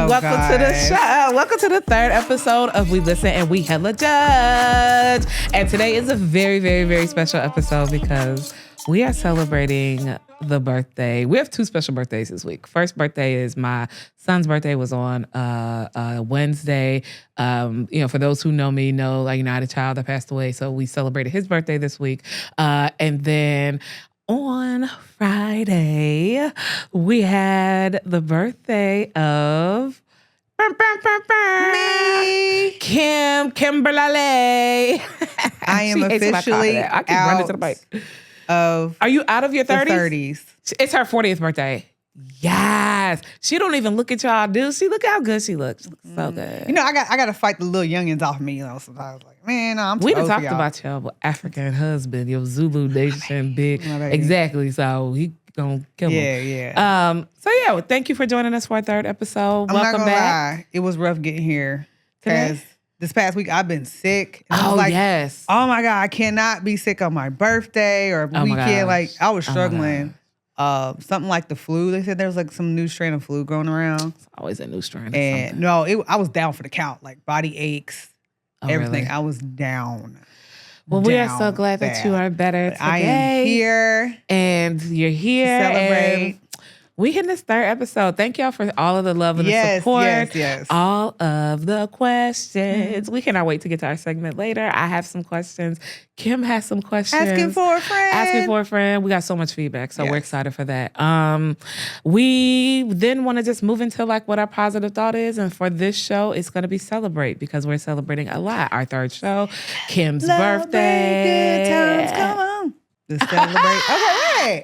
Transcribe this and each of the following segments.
welcome to the show. Welcome to the third episode of We Listen and We Hella Judge. And today is a very, very, very special episode because we are celebrating the birthday. We have two special birthdays this week. First birthday is my son's birthday was on Wednesday. For those who know me, know I had a child that passed away, so we celebrated his birthday this week. And then on Friday, we had the birthday of me, Kimberly. I am officially I keep running to the mic. Are you out of your 30s? It's her 40th birthday. Yes. She don't even look at y'all, dude. She look how good she looks. She looks so good. I got to fight the little youngins off me, sometimes. Like, man, no, I'm too We done old for talked y'all. about your African husband, your Zulu nation, big. My baby. Exactly. So he gonna kill him. Yeah. Thank you for joining us for our third episode. I'm Welcome not gonna back. lie. It was rough getting here. Today? Because this past week I've been sick. And I was like, yes. oh my God, I cannot be sick on my birthday or Oh my weekend. Like gosh. I was Oh my struggling. Something like the flu. They said there was like some new strain of flu going around. It's always a new strain. And I was down for the count. Like body aches, everything. Really? I was down. Well, we are so glad that you are better today. I am here. And you're here. To celebrate. And we hit this third episode. Thank y'all for all of the love and the support. Yes. All of the questions. We cannot wait to get to our segment later. I have some questions. Kim has some questions. Asking for a friend. We got so much feedback, so Yes. we're excited for that. We then want to just move into like what our positive thought is. And for this show, it's going to be celebrate because we're celebrating a lot. Our third show, Kim's birthday. Good times, come on. Just celebrate. Okay.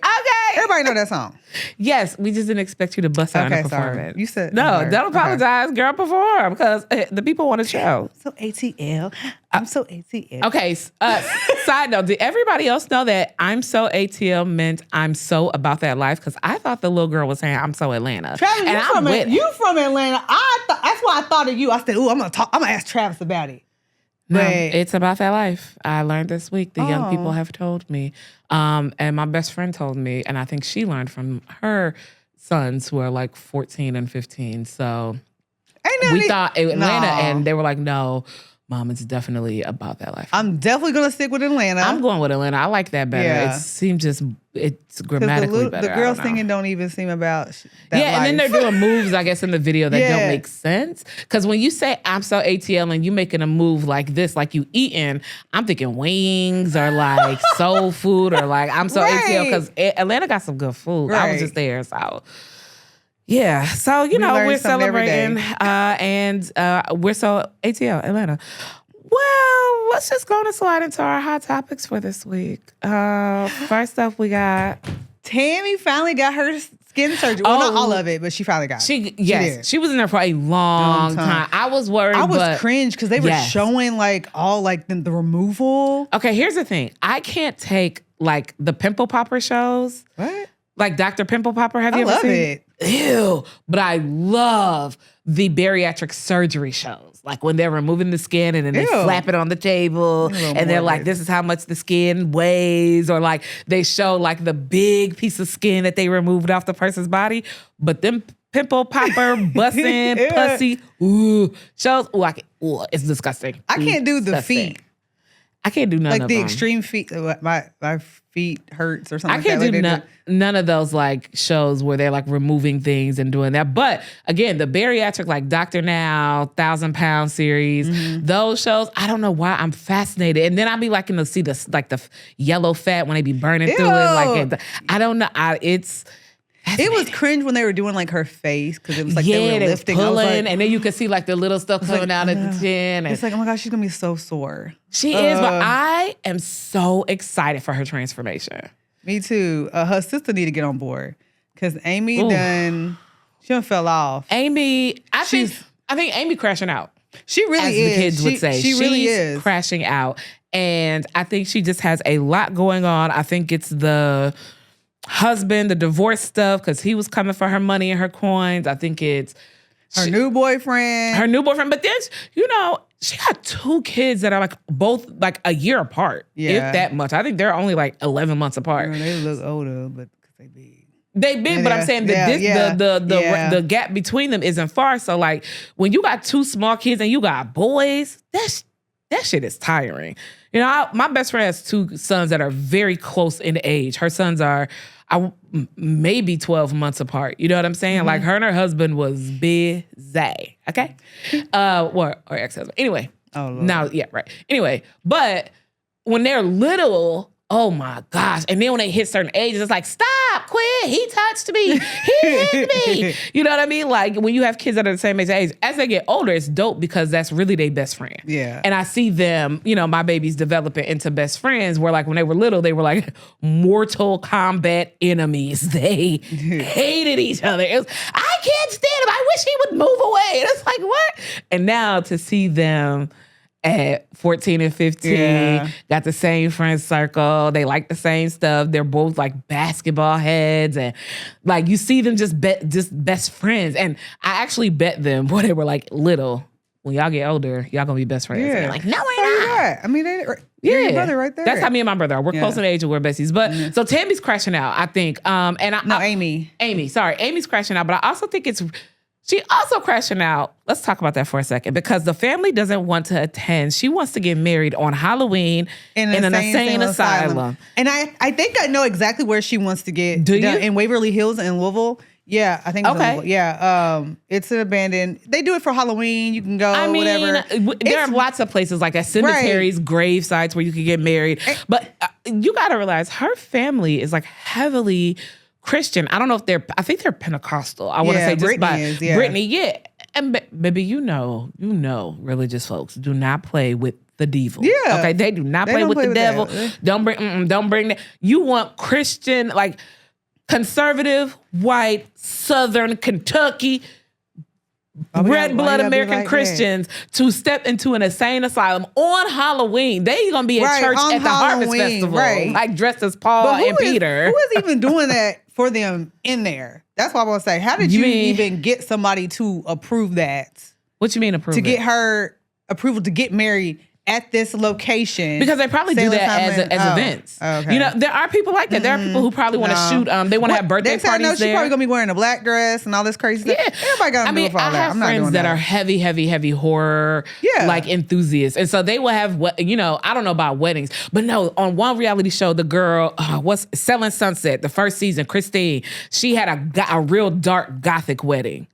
Everybody know that song. Yes, we just didn't expect you to bust out in a Sorry. performance. You said no. okay. Don't apologize, girl. Perform because the people want to show. So ATL. I'm so ATL. Okay. Side note: did everybody else know that "I'm so ATL" meant "I'm so about that life"? Because I thought the little girl was saying "I'm so Atlanta." Travis, and you from Atlanta? That's why I thought of you. I said, "Ooh, I'm gonna ask Travis about it." No, But- it's about that life. I learned this week. The young people have told me. And my best friend told me. And I think she learned from her sons who are like 14 and 15. So we thought Atlanta. And they were like, no, Mom, it's definitely about that life. I'm definitely gonna stick with Atlanta. I'm going with Atlanta. I like that better. Yeah. It seems it's grammatically better. The girls singing don't even seem about that and then they're doing moves, I guess, in the video that Yeah. don't make sense. Because when you say "I'm so ATL" and you making a move like this, like you eating, I'm thinking wings or like soul food or like "I'm so ATL" because Atlanta got some good food. I was just there, so. Yeah, so we're celebrating, and we're so ATL Atlanta. Well, let's just go and slide into our hot topics for this week. First up, we got Tammy finally got her skin surgery. Well, not all of it, but she finally got it. She was in there for a long time. I was worried. I was cringe because they were showing like all like the removal. Okay, here's the thing. I can't take like the pimple popper shows. What? Like Dr. Pimple Popper, have you ever love seen it? Ew. But I love the bariatric surgery shows. Like when they're removing the skin and then they slap it on the table and they're like, this is how much the skin weighs. Or like they show like the big piece of skin that they removed off the person's body. But them pimple popper, bussin', pussy, shows. It's disgusting. I can't do the Disgusting. feet. I can't do none of them. Like the extreme feet. My feet hurts or something. I can't do none of those like shows where they're like removing things and doing that. But again, the bariatric like Dr. Now, 1,000-pound series, those shows, I don't know why I'm fascinated. And then I'll be like, see the like the yellow fat when they be burning through it. Like I don't know. It was cringe when they were doing like her face because it was like they were they lifting. was pulling, like, and then you could see like the little stuff coming out of the chin. It's like, oh my gosh, she's gonna be so sore. She is, but I am so excited for her transformation. Me too. Her sister need to get on board because Amy she done fell off. Amy, I think Amy crashing out. She really as is. the kids would say. She really She's is crashing out, and I think she just has a lot going on. I think it's the husband, the divorce stuff, because he was coming for her money and her coins. I think it's her new boyfriend. But then, she got 2 kids that are like both like a year apart, if that much. I think they're only like 11 months apart. They look older, but because they big. They big, but I'm saying the gap between them isn't far. So like when you got two small kids and you got boys, that shit is tiring. You know, my best friend has two sons that are very close in age. Her sons are maybe 12 months apart. You know what I'm saying? Mm-hmm. Like her and her husband was busy. Okay? Or ex-husband. Anyway. Oh, Lord. Now, yeah, right. Anyway, but when they're little, oh my gosh. And then when they hit certain ages, it's like, stop, quit. He touched me. He hit me. You know what I mean? Like when you have kids that are the same age, as they get older, it's dope because that's really their best friend. Yeah. And I see them, you know, my babies developing into best friends where like when they were little, they were like Mortal Kombat enemies. They hated each other. It was, I can't stand him. I wish he would move away. And it's like, what? And now to see them at 14 and 15, got the same friend circle. They like the same stuff. They're both like basketball heads, and like you see them just best friends. And I actually bet them when they were like little, when y'all get older, y'all gonna be best friends. And they're like, no, we're not. I mean, you're your brother right there. That's how me and my brother are. We're close in age and we're besties. But so Tammy's crashing out, I think. Amy. Amy's crashing out, but I also think she also crashing out. Let's talk about that for a second because the family doesn't want to attend. She wants to get married on Halloween in an insane asylum. And I think I know exactly where she wants to get. Do you? In Waverly Hills in Louisville. Yeah, I think it's in Louisville. Yeah, it's an abandoned. They do it for Halloween. You can go, whatever. There are lots of places like at cemeteries, grave sites where you can get married. But you got to realize her family is like heavily Christian. I don't know if I think they're Pentecostal. I want to say just Brittany, yeah. And baby, you know, religious folks do not play with the devil. Yeah. Okay, they do not play with the devil. Don't bring that. You want Christian, like conservative, white, Southern Kentucky, red blood American like Christians to step into an insane asylum on Halloween. They gonna be at church at the Harvest Festival, like dressed as Paul and Peter. Who is even doing that for them in there? That's what I want to say. How did you even get somebody to approve that? What you mean approve? To get her approval to get married at this location. Because they probably do that as events. Okay. You know, there are people like that. There are people who probably want to shoot. They want to have birthday parties there. She's probably going to be wearing a black dress and all this crazy stuff. Yeah. Everybody got to do it for all that. I'm not doing that. I have friends that are heavy horror like enthusiasts. And so they will have, I don't know about weddings, but no, on one reality show, the girl, what's Selling Sunset, the first season, Christine, she had a real dark gothic wedding.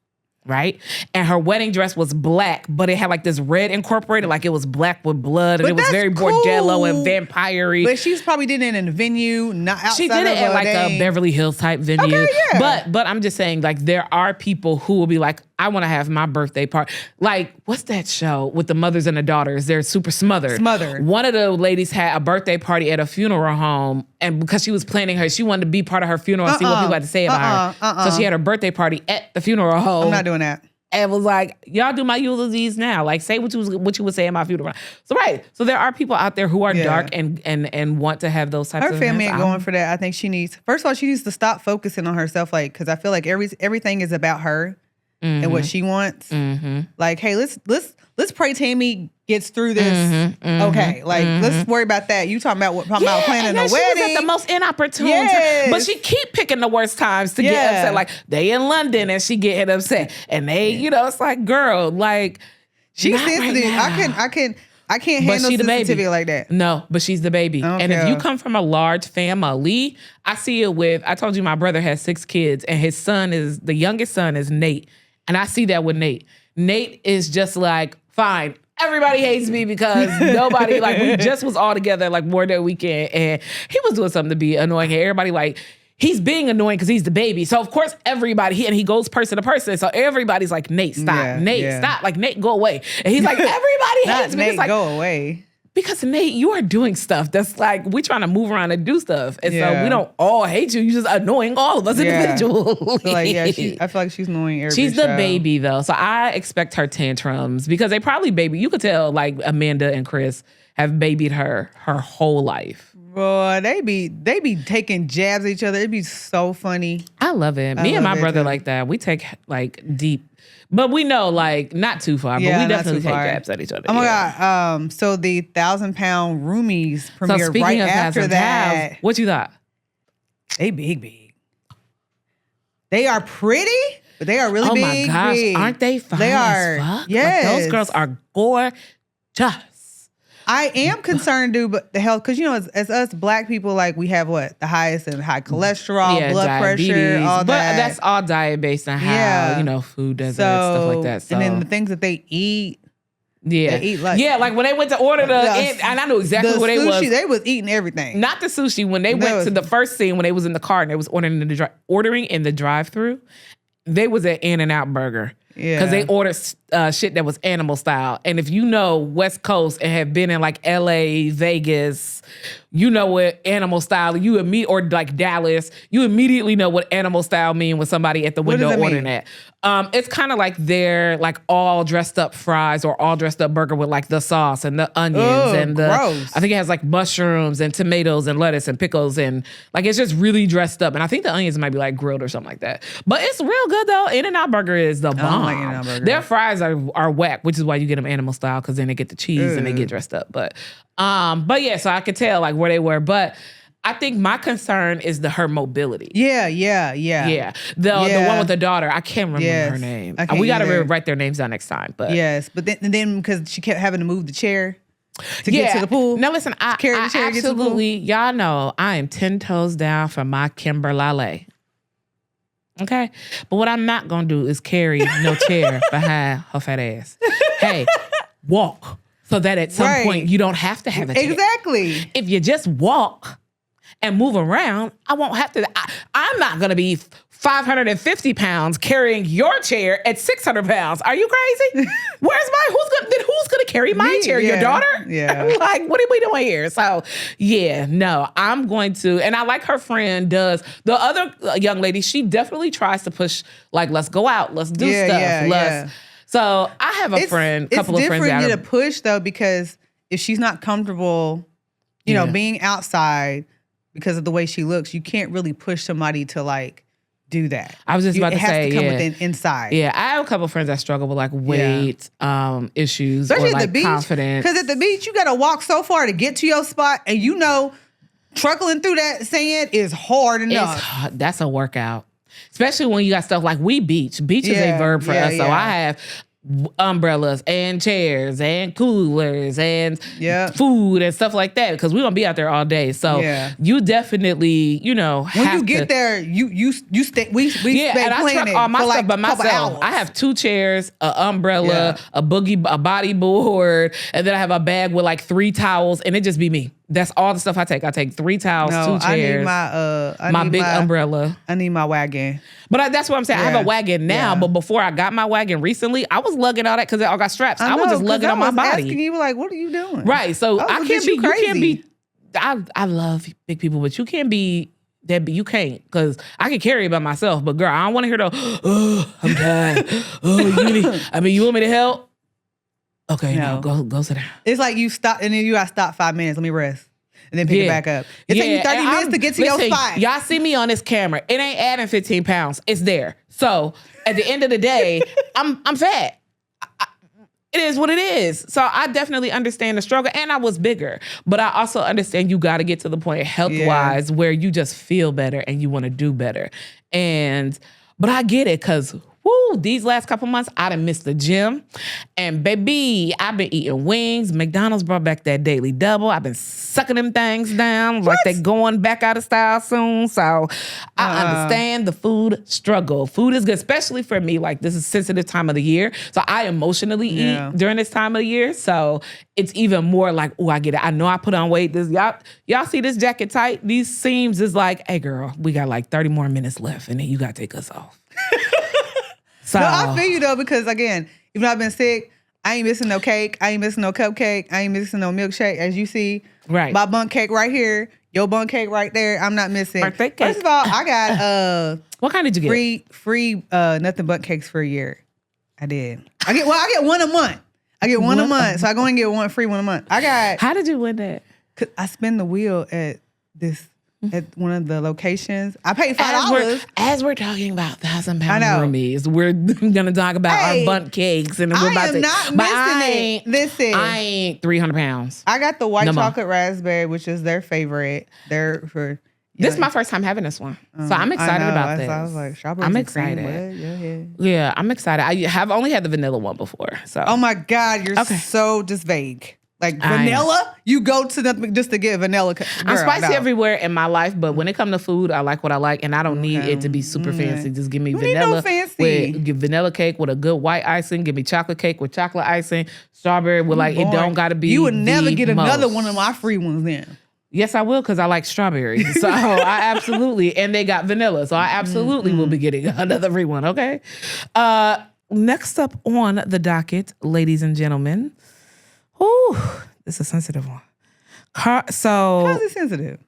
Right? And her wedding dress was black, but it had like this red incorporated, like it was black with blood, and it was very bordello and vampire-y. But she's probably did it in a venue, not outside. She did it at like a Beverly Hills type venue. Okay, yeah. But I'm just saying, like, there are people who will be like, I want to have my birthday party. Like, what's that show with the mothers and the daughters? They're super smothered. One of the ladies had a birthday party at a funeral home, and because she was planning she wanted to be part of her funeral and see what people had to say about her. So she had her birthday party at the funeral home. I'm not doing that. And was like, y'all do my eulogies now. Like, say what you would say in my funeral. So there are people out there who are dark and want to have those types of events. Her family ain't going for that. I think she needs to stop focusing on herself. Like, because I feel like everything is about her and what she wants. Mm-hmm. Like, hey, let's pray Tammy gets through this. Okay, like let's worry about that. You talking about planning a wedding? She was at the most inopportune time, but she keep picking the worst times to get upset. Like they in London and she getting upset, and they, it's like, girl, like she's sensitive. Right, I can't handle sensitivity like that. No, but she's the baby. And if you come from a large family, I see it with. I told you my brother has 6 kids, and the youngest son is Nate, and I see that with Nate. Nate is just like, fine. Everybody hates me because nobody, like, we just was all together like more than a weekend, and he was doing something to be annoying. And everybody, like, he's being annoying because he's the baby. So of course everybody, he goes person to person. So everybody's like, Nate, stop. Stop. Like, Nate, go away. And he's like, everybody hates me. Nate, go away. Because Nate, you are doing stuff that's like, we trying to move around and do stuff. And so we don't all hate you. You're just annoying all of us individually. So like, I feel like she's annoying everybody. She's the baby though. So I expect her tantrums because they probably you could tell like Amanda and Chris have babied her whole life. Boy, they be taking jabs at each other. It'd be so funny. I love it. Me and my brother like that. We take like deep. But we know, like, not too far, but we definitely take jabs at each other. Oh my God. So the 1,000-pound roomies premiere right after that. What you thought? They big. They are pretty, but they are really big. Oh my gosh, big. aren't they fine? They are. As fuck? Yes, like, those girls are gorgeous. I am concerned, dude, but the health, because as us black people, like we have the highest and high cholesterol, blood diabetes, pressure, all but that. That's all diet based on how food does it, stuff like that. So. And then the things that they eat. Yeah, they eat like when they went to order and I know exactly what sushi, they was eating everything. Not the sushi. When they went to the first scene when they was in the car and they was ordering in the drive-thru, they was at In-N-Out Burger. Yeah. Because they ordered shit that was animal style. And if you know West Coast and have been in like LA, Vegas, you know what animal style, or like Dallas, you immediately know what animal style mean when somebody at the window ordering that. It's kind of like their like all dressed up fries or all dressed up burger with like the sauce and the onions and the gross. I think it has like mushrooms and tomatoes and lettuce and pickles and like it's just really dressed up. And I think the onions might be like grilled or something like that. But it's real good though. In-N-Out Burger is the bomb. Like In-N-Out Burger. Their fries are whack, which is why you get them animal style because then they get the cheese and they get dressed up. But yeah, so I could tell like where they were, but. I think my concern is her mobility. Yeah. The one with the daughter. I can't remember her name. We got to write their names down next time. But yes, but then because she kept having to move the chair to get to the pool. Now listen, I absolutely, y'all know I am 10 toes down for my Kimberly. Okay, but what I'm not gonna do is carry no chair behind her fat ass. Hey, walk so that at some point you don't have to have a chair. Exactly. If you just walk and move around, I won't have to. I'm not going to be 550 pounds carrying your chair at 600 pounds. Are you crazy? Who's going to carry my chair? Yeah. Your daughter? Yeah. Like, what are we doing here? So, no, I'm going to, and I like her friend does. The other young lady, she definitely tries to push, like, let's go out, let's do stuff. So I have a friend, couple of friends. It's different to push though, because if she's not comfortable, being outside, because of the way she looks, you can't really push somebody to like do that. I was just about to say, it has to come within inside. Yeah, I have a couple of friends that struggle with like weight issues, especially or like at the beach, confidence. Because at the beach, you got to walk so far to get to your spot, and truckling through that sand is hard enough. That's a workout, especially when you got stuff like we beach. Beach is a verb for us, so I have umbrellas and chairs and coolers and food and stuff like that because we're gonna be out there all day. So you definitely, when you get there, you stay. We and I truck all my stuff by myself. I have 2 chairs, an umbrella, a body board, and then I have a bag with like 3 towels, and it just be me. That's all the stuff I take. I take 3 towels, 2 chairs. I need my umbrella. I need my wagon. But that's what I'm saying. I have a wagon now, but before I got my wagon recently, I was lugging all that because it all got straps. I was just lugging on my body. Asking you, like, what are you doing? Right. So I can't be. You can't be. I love big people, but you can't be. You can't, because I can carry it by myself. But girl, I don't want to hear I'm tired. You want me to help? Okay, no, go sit down. It's like you stop, and then you got to stop 5 minutes. Let me rest. And then pick it back up. It takes you 30 minutes to get to your spot. Y'all see me on this camera. It ain't adding 15 pounds. It's there. So at the end of the day, I'm fat. It is what it is. So I definitely understand the struggle. And I was bigger. But I also understand you got to get to the point health-wise where you just feel better and you want to do better. But I get it, because these last couple months, I done missed the gym. And baby, I've been eating wings. McDonald's brought back that daily double. I've been sucking them things down like they going back out of style soon. So I understand the food struggle. Food is good, especially for me. Like, this is a sensitive time of the year. So I emotionally eat during this time of the year. So it's even more like, I get it. I know I put on weight. Y'all see this jacket tight? These seams is like, hey girl, we got like 30 more minutes left and then you got to take us off. So, no, I feel you though, because again, even though I've been sick, I ain't missing no cake. I ain't missing no cupcake. I ain't missing no milkshake. As you see, my bundt cake right here, your bundt cake right there. I'm not missing. Birthday cake. First of all, I got what kind did you get? Free nothing but cakes for a year. I did. I get one a month. I get one a month, so I go and get one free one a month. How did you win that? 'Cause I spin the wheel at one of the locations. I paid $5. As we're talking about 1,000-pound roomies, we're gonna talk about our bundt cakes, and we're about to. Listen, I ain't 300 pounds. I got the white chocolate raspberry, which is their favorite. They're for This is my first time having this one. So I'm excited about this. I was like, strawberries. I'm excited. Yeah, I'm excited. I have only had the vanilla one before. So. Oh my God, you're so just vague. Like vanilla, you go to nothing just to get vanilla. Girl, I'm spicy everywhere in my life, but when it comes to food, I like what I like, and I don't need it to be super fancy. Just give me vanilla with vanilla cake with a good white icing. Give me chocolate cake with chocolate icing. Strawberry with it don't gotta be. You would never get another one of my free ones then. Yes, I will, because I like strawberries. So I absolutely, and they got vanilla, so I absolutely will be getting another free one. Okay. Next up on the docket, ladies and gentlemen. Ooh, this is a sensitive one. How is it sensitive?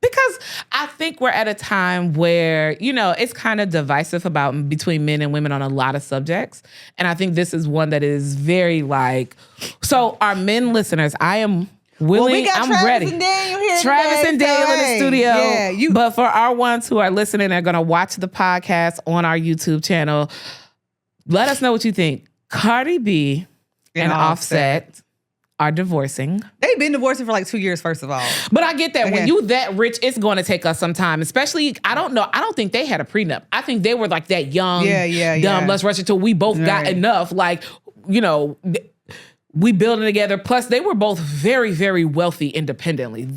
Because I think we're at a time where, it's kind of divisive between men and women on a lot of subjects. And I think this is one that is very so our men listeners, I am willing, we got I'm Travis ready. And Daniel here Travis today, and Daniel in the studio. Yeah, but for our ones who are listening, they're going to watch the podcast on our YouTube channel. Let us know what you think. Cardi B and Offset are divorcing. They've been divorcing for 2 years, first of all. But I get that. Okay. When you that rich, it's going to take us some time. Especially, I don't know. I don't think they had a prenup. I think they were that young, dumb, let's rush it till we both got enough. We building together. Plus, they were both very, very wealthy independently.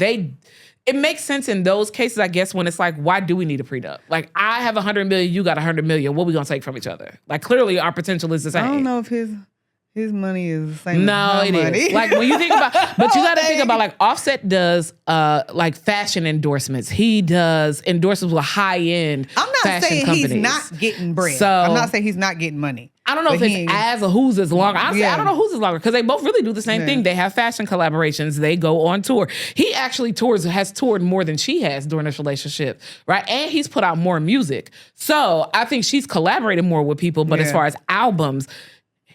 It makes sense in those cases, I guess, when it's why do we need a prenup? I have $100 million, you got $100 million. What are we going to take from each other? Clearly, our potential is the same. I don't know if his money is the same. No, it is. When you think about, but you got to think about Offset does fashion endorsements. He does endorsements with high end. I'm not saying companies. He's not getting bread. So I'm not saying he's not getting money. I don't know if it's as or whose is longer. Honestly, I don't know whose is longer because they both really do the same thing. They have fashion collaborations. They go on tour. He actually has toured more than she has during this relationship, right? And he's put out more music. So I think she's collaborated more with people. But as far as albums.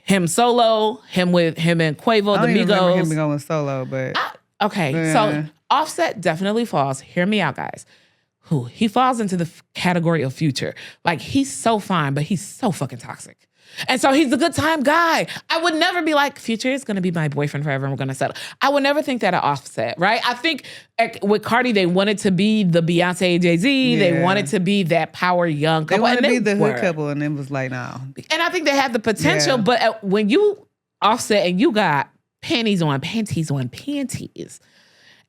Him solo, him and Quavo, the Migos. Remember him going solo, but so Offset definitely falls. Hear me out, guys. He falls into the category of Future. He's so fine, but he's so fucking toxic. And so he's a good time guy. I would never be Future is going to be my boyfriend forever and we're going to settle. I would never think that of Offset, right? I think with Cardi, they wanted to be the Beyonce, Jay-Z. Yeah. They wanted to be that power young couple. They wanted to be the hood couple and it was no. And I think they had the potential, but when you Offset and you got panties on panties,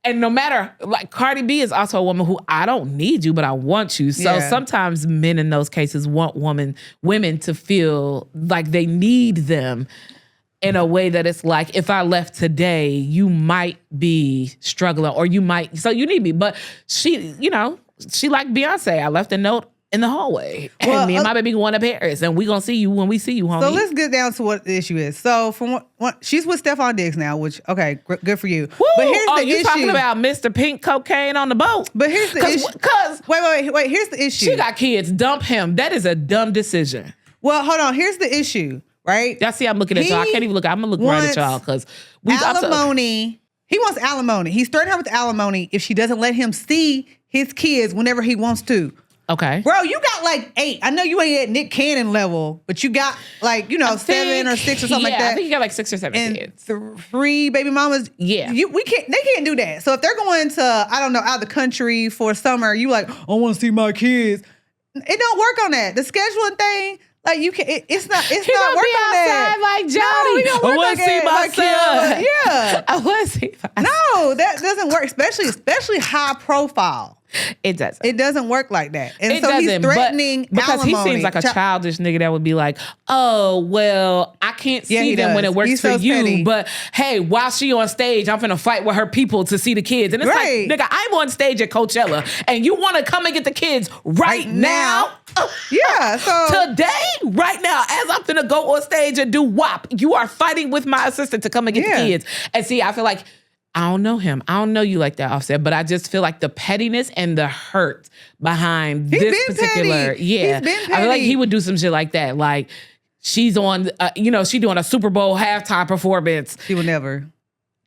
and no matter, Cardi B is also a woman who I don't need you, but I want you. So sometimes men in those cases want women to feel like they need them in a way that it's if I left today, you might be struggling or you might, so you need me. But she like Beyonce. I left a note in the hallway. And me and my baby going to Paris. And we going to see you when we see you, homie. So let's get down to what the issue is. So from what she's with Stephon Diggs now, which, okay, good for you. Woo! But here's the issue. You talking about Mr. Pink Cocaine on the boat. But here's the issue. Wait. Here's the issue. She got kids. Dump him. That is a dumb decision. Well, hold on. Here's the issue, right? Y'all see I'm looking at y'all. I can't even look. I'm going to look right at y'all because we alimony. He wants alimony. He's threatening her with alimony if she doesn't let him see his kids whenever he wants to. Okay. Bro, you got 8. I know you ain't at Nick Cannon level, but you got 7 or 6 or something like that. I think you got 6 or 7 kids. 3 baby mamas. Yeah. They can't do that. So if they're going to, out of the country for summer, you I want to see my kids. It don't work on that. The scheduling thing, you can it's not working on that. Johnny. I want to see my son. Yeah. I want to see my son. No, that doesn't work, especially high profile. It doesn't. It doesn't work like that. And so he's threatening because alimony. He seems like a childish nigga that would be oh, well, I can't see them when it works for you. Petty. But hey, while she on stage, I'm finna fight with her people to see the kids. And it's nigga, I'm on stage at Coachella and you want to come and get the kids right now? Yeah, so today, right now, as I'm finna go on stage and do WAP, you are fighting with my assistant to come and get the kids. And see, I feel I don't know him. I don't know you like that, Offset, but I just feel the pettiness and the hurt behind this particular. Petty. Yeah. I feel he would do some shit like that. She's on, she doing a Super Bowl halftime performance. She would never.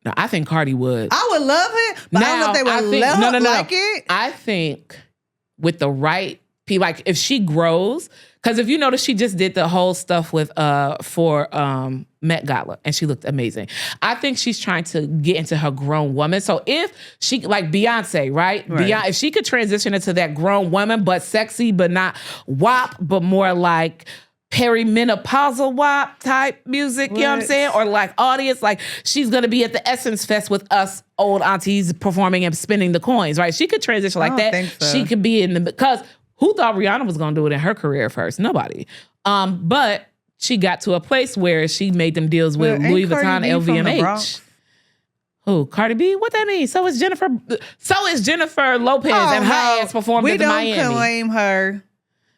No, I think Cardi would. I would love it, but I don't know if they would like it. I think with the right people, if she grows, because if you notice, she just did the whole stuff with for Met Gala, and she looked amazing. I think she's trying to get into her grown woman. So if she, like Beyonce, right? If she could transition into that grown woman, but sexy, but not WAP, but more like perimenopausal WAP type music, you know what I'm saying? Or like audience, like she's going to be at the Essence Fest with us old aunties performing and spinning the coins, right? She could transition like that. Think so. She could be in the, because who thought Rihanna was going to do it in her career first? Nobody. But she got to a place where she made them deals with Louis Vuitton, LVMH. Who? Cardi B? What that mean? So is Jennifer Lopez and her ass performed at the Miami. We don't claim her.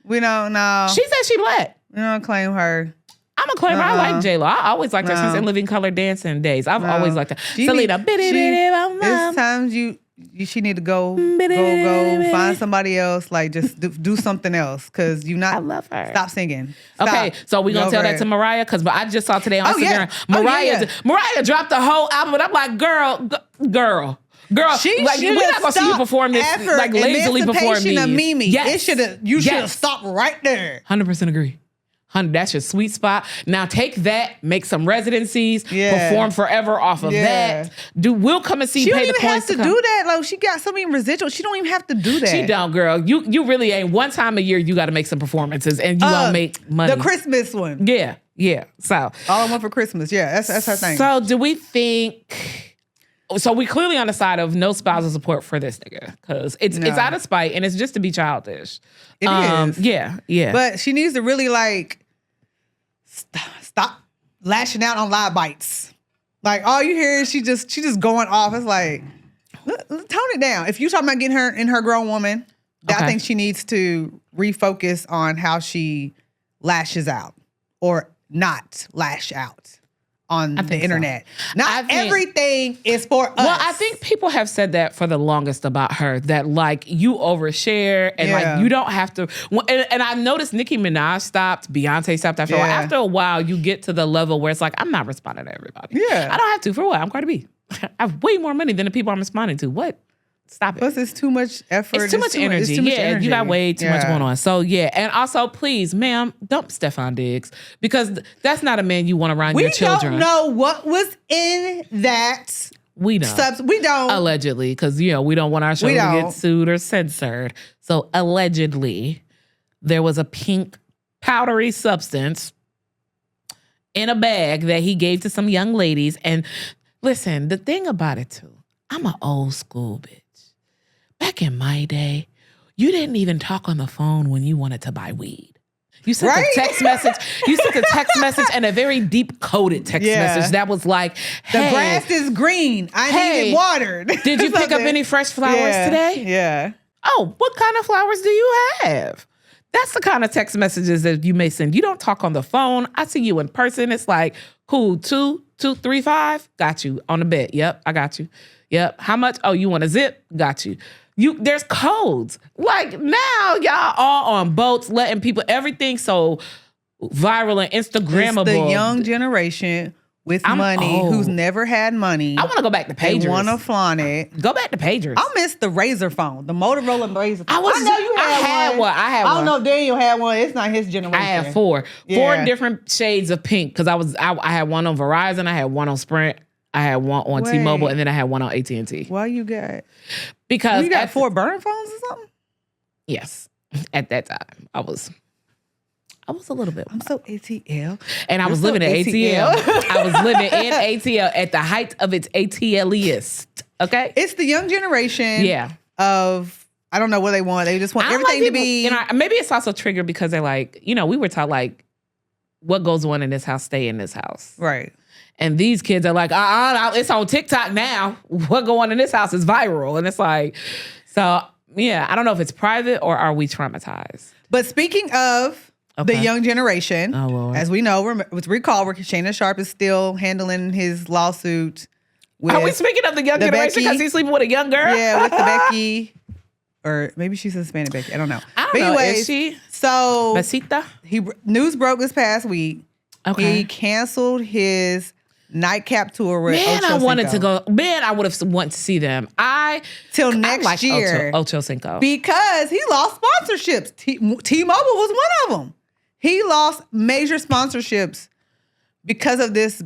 We don't know. She said she black. We don't claim her. I'm a claimer. I like J-Lo. I always liked her since In Living Color Dancing days. I've always liked her. Selena. It's times she need to go find somebody else. Like just do something else because you not. I love her. Stop singing. Stop. Okay, so we gonna tell that to Mariah because I just saw today on Instagram. Yeah. Mariah dropped the whole album, and I'm like, girl. She like, we're not gonna see you perform this like lazily perform me. Mimi. Yes. You should have stopped right there. 100% agree. That's your sweet spot. Now take that, make some residencies, perform forever off of that. We'll come and see you. Pay the coins to do that. Like she got so many residuals. She don't even have to do that. She don't, girl. You really ain't. One time a year you got to make some performances, and you won't make money. The Christmas one. Yeah. So all I want for Christmas. Yeah, that's her thing. So do we think? So we clearly on the side of no spousal support for this nigga because it's out of spite and it's just to be childish. It is. Yeah. But she needs to really like. Stop lashing out on live bites. Like all you hear is she just going off. It's like tone it down. If you're talking about getting her in her grown woman, I think she needs to refocus on how she lashes out or not lash out on the internet. So. Not everything is for us. Well, I think people have said that for the longest about her, that like you overshare and like you don't have to. And I noticed Nicki Minaj stopped, Beyonce stopped after a while. After a while, you get to the level where it's like, I'm not responding to everybody. Yeah. I don't have to. For what? I'm Cardi B. I have way more money than the people I'm responding to. What? Stop it. Plus, it's too much effort. It's too much energy. You got way too much going on. So, and also, please, ma'am, dump Stefan Diggs because that's not a man you want around your children. We don't know what was in that. We don't. We don't. Allegedly, because, we don't want our show to get sued or censored. So, allegedly, there was a pink powdery substance in a bag that he gave to some young ladies. And listen, the thing about it, too, I'm an old school bitch. Back in my day, you didn't even talk on the phone when you wanted to buy weed. You sent a text message. You sent a text message and a very deep coded text message that was like, hey, the grass is green. I need it watered. Did you pick up any fresh flowers today? Yeah. Oh, what kind of flowers do you have? That's the kind of text messages that you may send. You don't talk on the phone. I see you in person. It's like, cool, 235, got you on the bed. Yep, I got you. Yep. How much? Oh, you want a zip? Got you. There's codes. Like now, y'all all on boats, letting people, everything so viral and Instagrammable. It's the young generation with money who's never had money. I want to go back to pagers. They want to flaunt it. Go back to pagers. I miss the Razor phone, the Motorola Razor phone. I know you had one. I had one. I don't know if Daniel had one. It's not his generation. I had four different shades of pink because I had one on Verizon, I had one on Sprint, I had one on T-Mobile, and then I had one on AT&T. Why you got? Because you got 4 burner phones or something? Yes. At that time, I was a little bit. I'm so ATL. And I was living in ATL. I was living in ATL at the height of its ATLiest. Okay? It's the young generation of, I don't know what they want. They just want everything to be. Maybe it's also triggered because they're like, we were taught like, what goes on in this house, stay in this house. Right. And these kids are like, it's on TikTok now. What go on in this house is viral. And it's like, so, I don't know if it's private or are we traumatized? But speaking of the young generation, as we know, with recall, where Shannon Sharp is still handling his lawsuit. Are we speaking of the young generation because he's sleeping with a young girl? Yeah, with the Becky. Or maybe she's a Hispanic Becky. I don't know. But anyways, is she? So, Besita? News broke this past week. Okay. He canceled his nightcap tour with Ocho I wanted Cinco. to go. Man, I would have wanted to see them. Till next year. Ocho Cinco. Because he lost sponsorships. T-Mobile was one of them. He lost major sponsorships because of this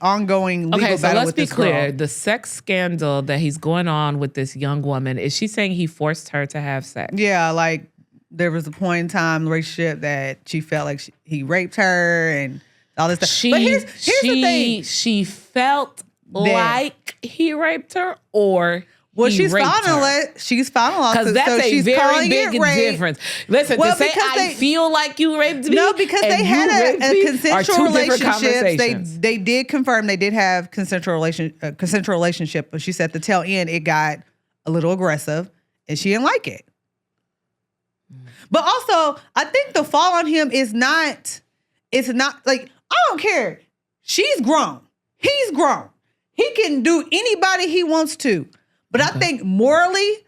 ongoing legal battle with this girl. Okay, so let's be clear. The sex scandal that he's going on with this young woman, is she saying he forced her to have sex? Yeah, like there was a point in time in the relationship that she felt like he raped her and all this stuff. But here's the thing. She felt like he raped her, or she's filing because that's a very big difference. Listen, to say I feel like you raped me. No, because they had a consensual relationship. They did confirm they did have consensual relationship, but she said at the tail end it got a little aggressive and she didn't like it. But also, I think the fall on him is not. It's not like I don't care. She's grown. He's grown. He can do anybody he wants to. But I think morally,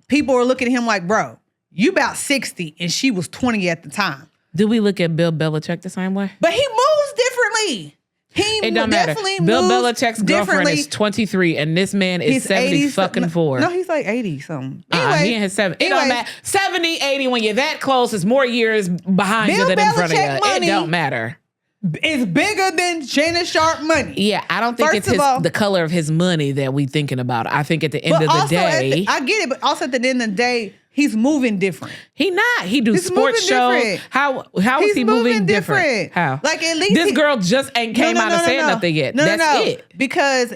people are looking at him like, bro, you about 60 and she was 20 at the time. Do we look at Bill Belichick the same way? But he moves differently. It don't matter. Bill Belichick's girlfriend is 23 and this man is 70 fucking 4. No, he's like 80 something. Anyway, he in his 70. It don't matter. 70, 80, when you're that close, it's more years behind you than in front of you. It don't matter. It's bigger than Shannon Sharp money. Yeah, I don't think it's the color of his money that we thinking about. I think at the end of the day, I get it, but also at the end of the day, he's moving different. He not. He do sports shows. Different. How is he moving different? How? Like at least this girl just ain't came out and said nothing yet. That's it. Because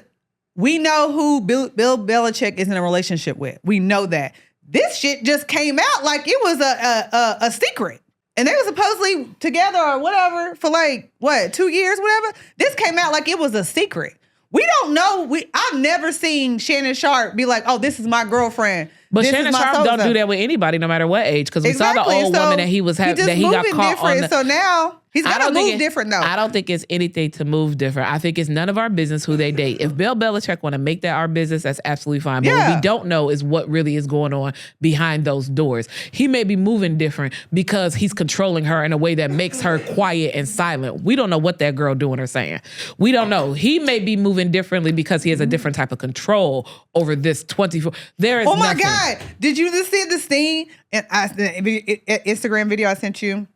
we know who Bill Belichick is in a relationship with. We know that. This shit just came out like it was a secret. And they were supposedly together or whatever for 2 years, whatever. This came out like it was a secret. We don't know. I've never seen Shannon Sharp be like, "Oh, this is my girlfriend." But Shannon Sharp don't do that with anybody, no matter what age, because we saw the old woman that he was having that he got caught on. So now he's got to move different, though. I don't think it's anything to move different. I think it's none of our business who they date. If Bill Belichick want to make that our business, that's absolutely fine. But what we don't know is what really is going on behind those doors. He may be moving different because he's controlling her in a way that makes her quiet and silent. We don't know what that girl doing or saying. We don't know. He may be moving differently because he has a different type of control over this 24. There is oh my nothing. God. Did you just see the scene? And the Instagram video I sent you.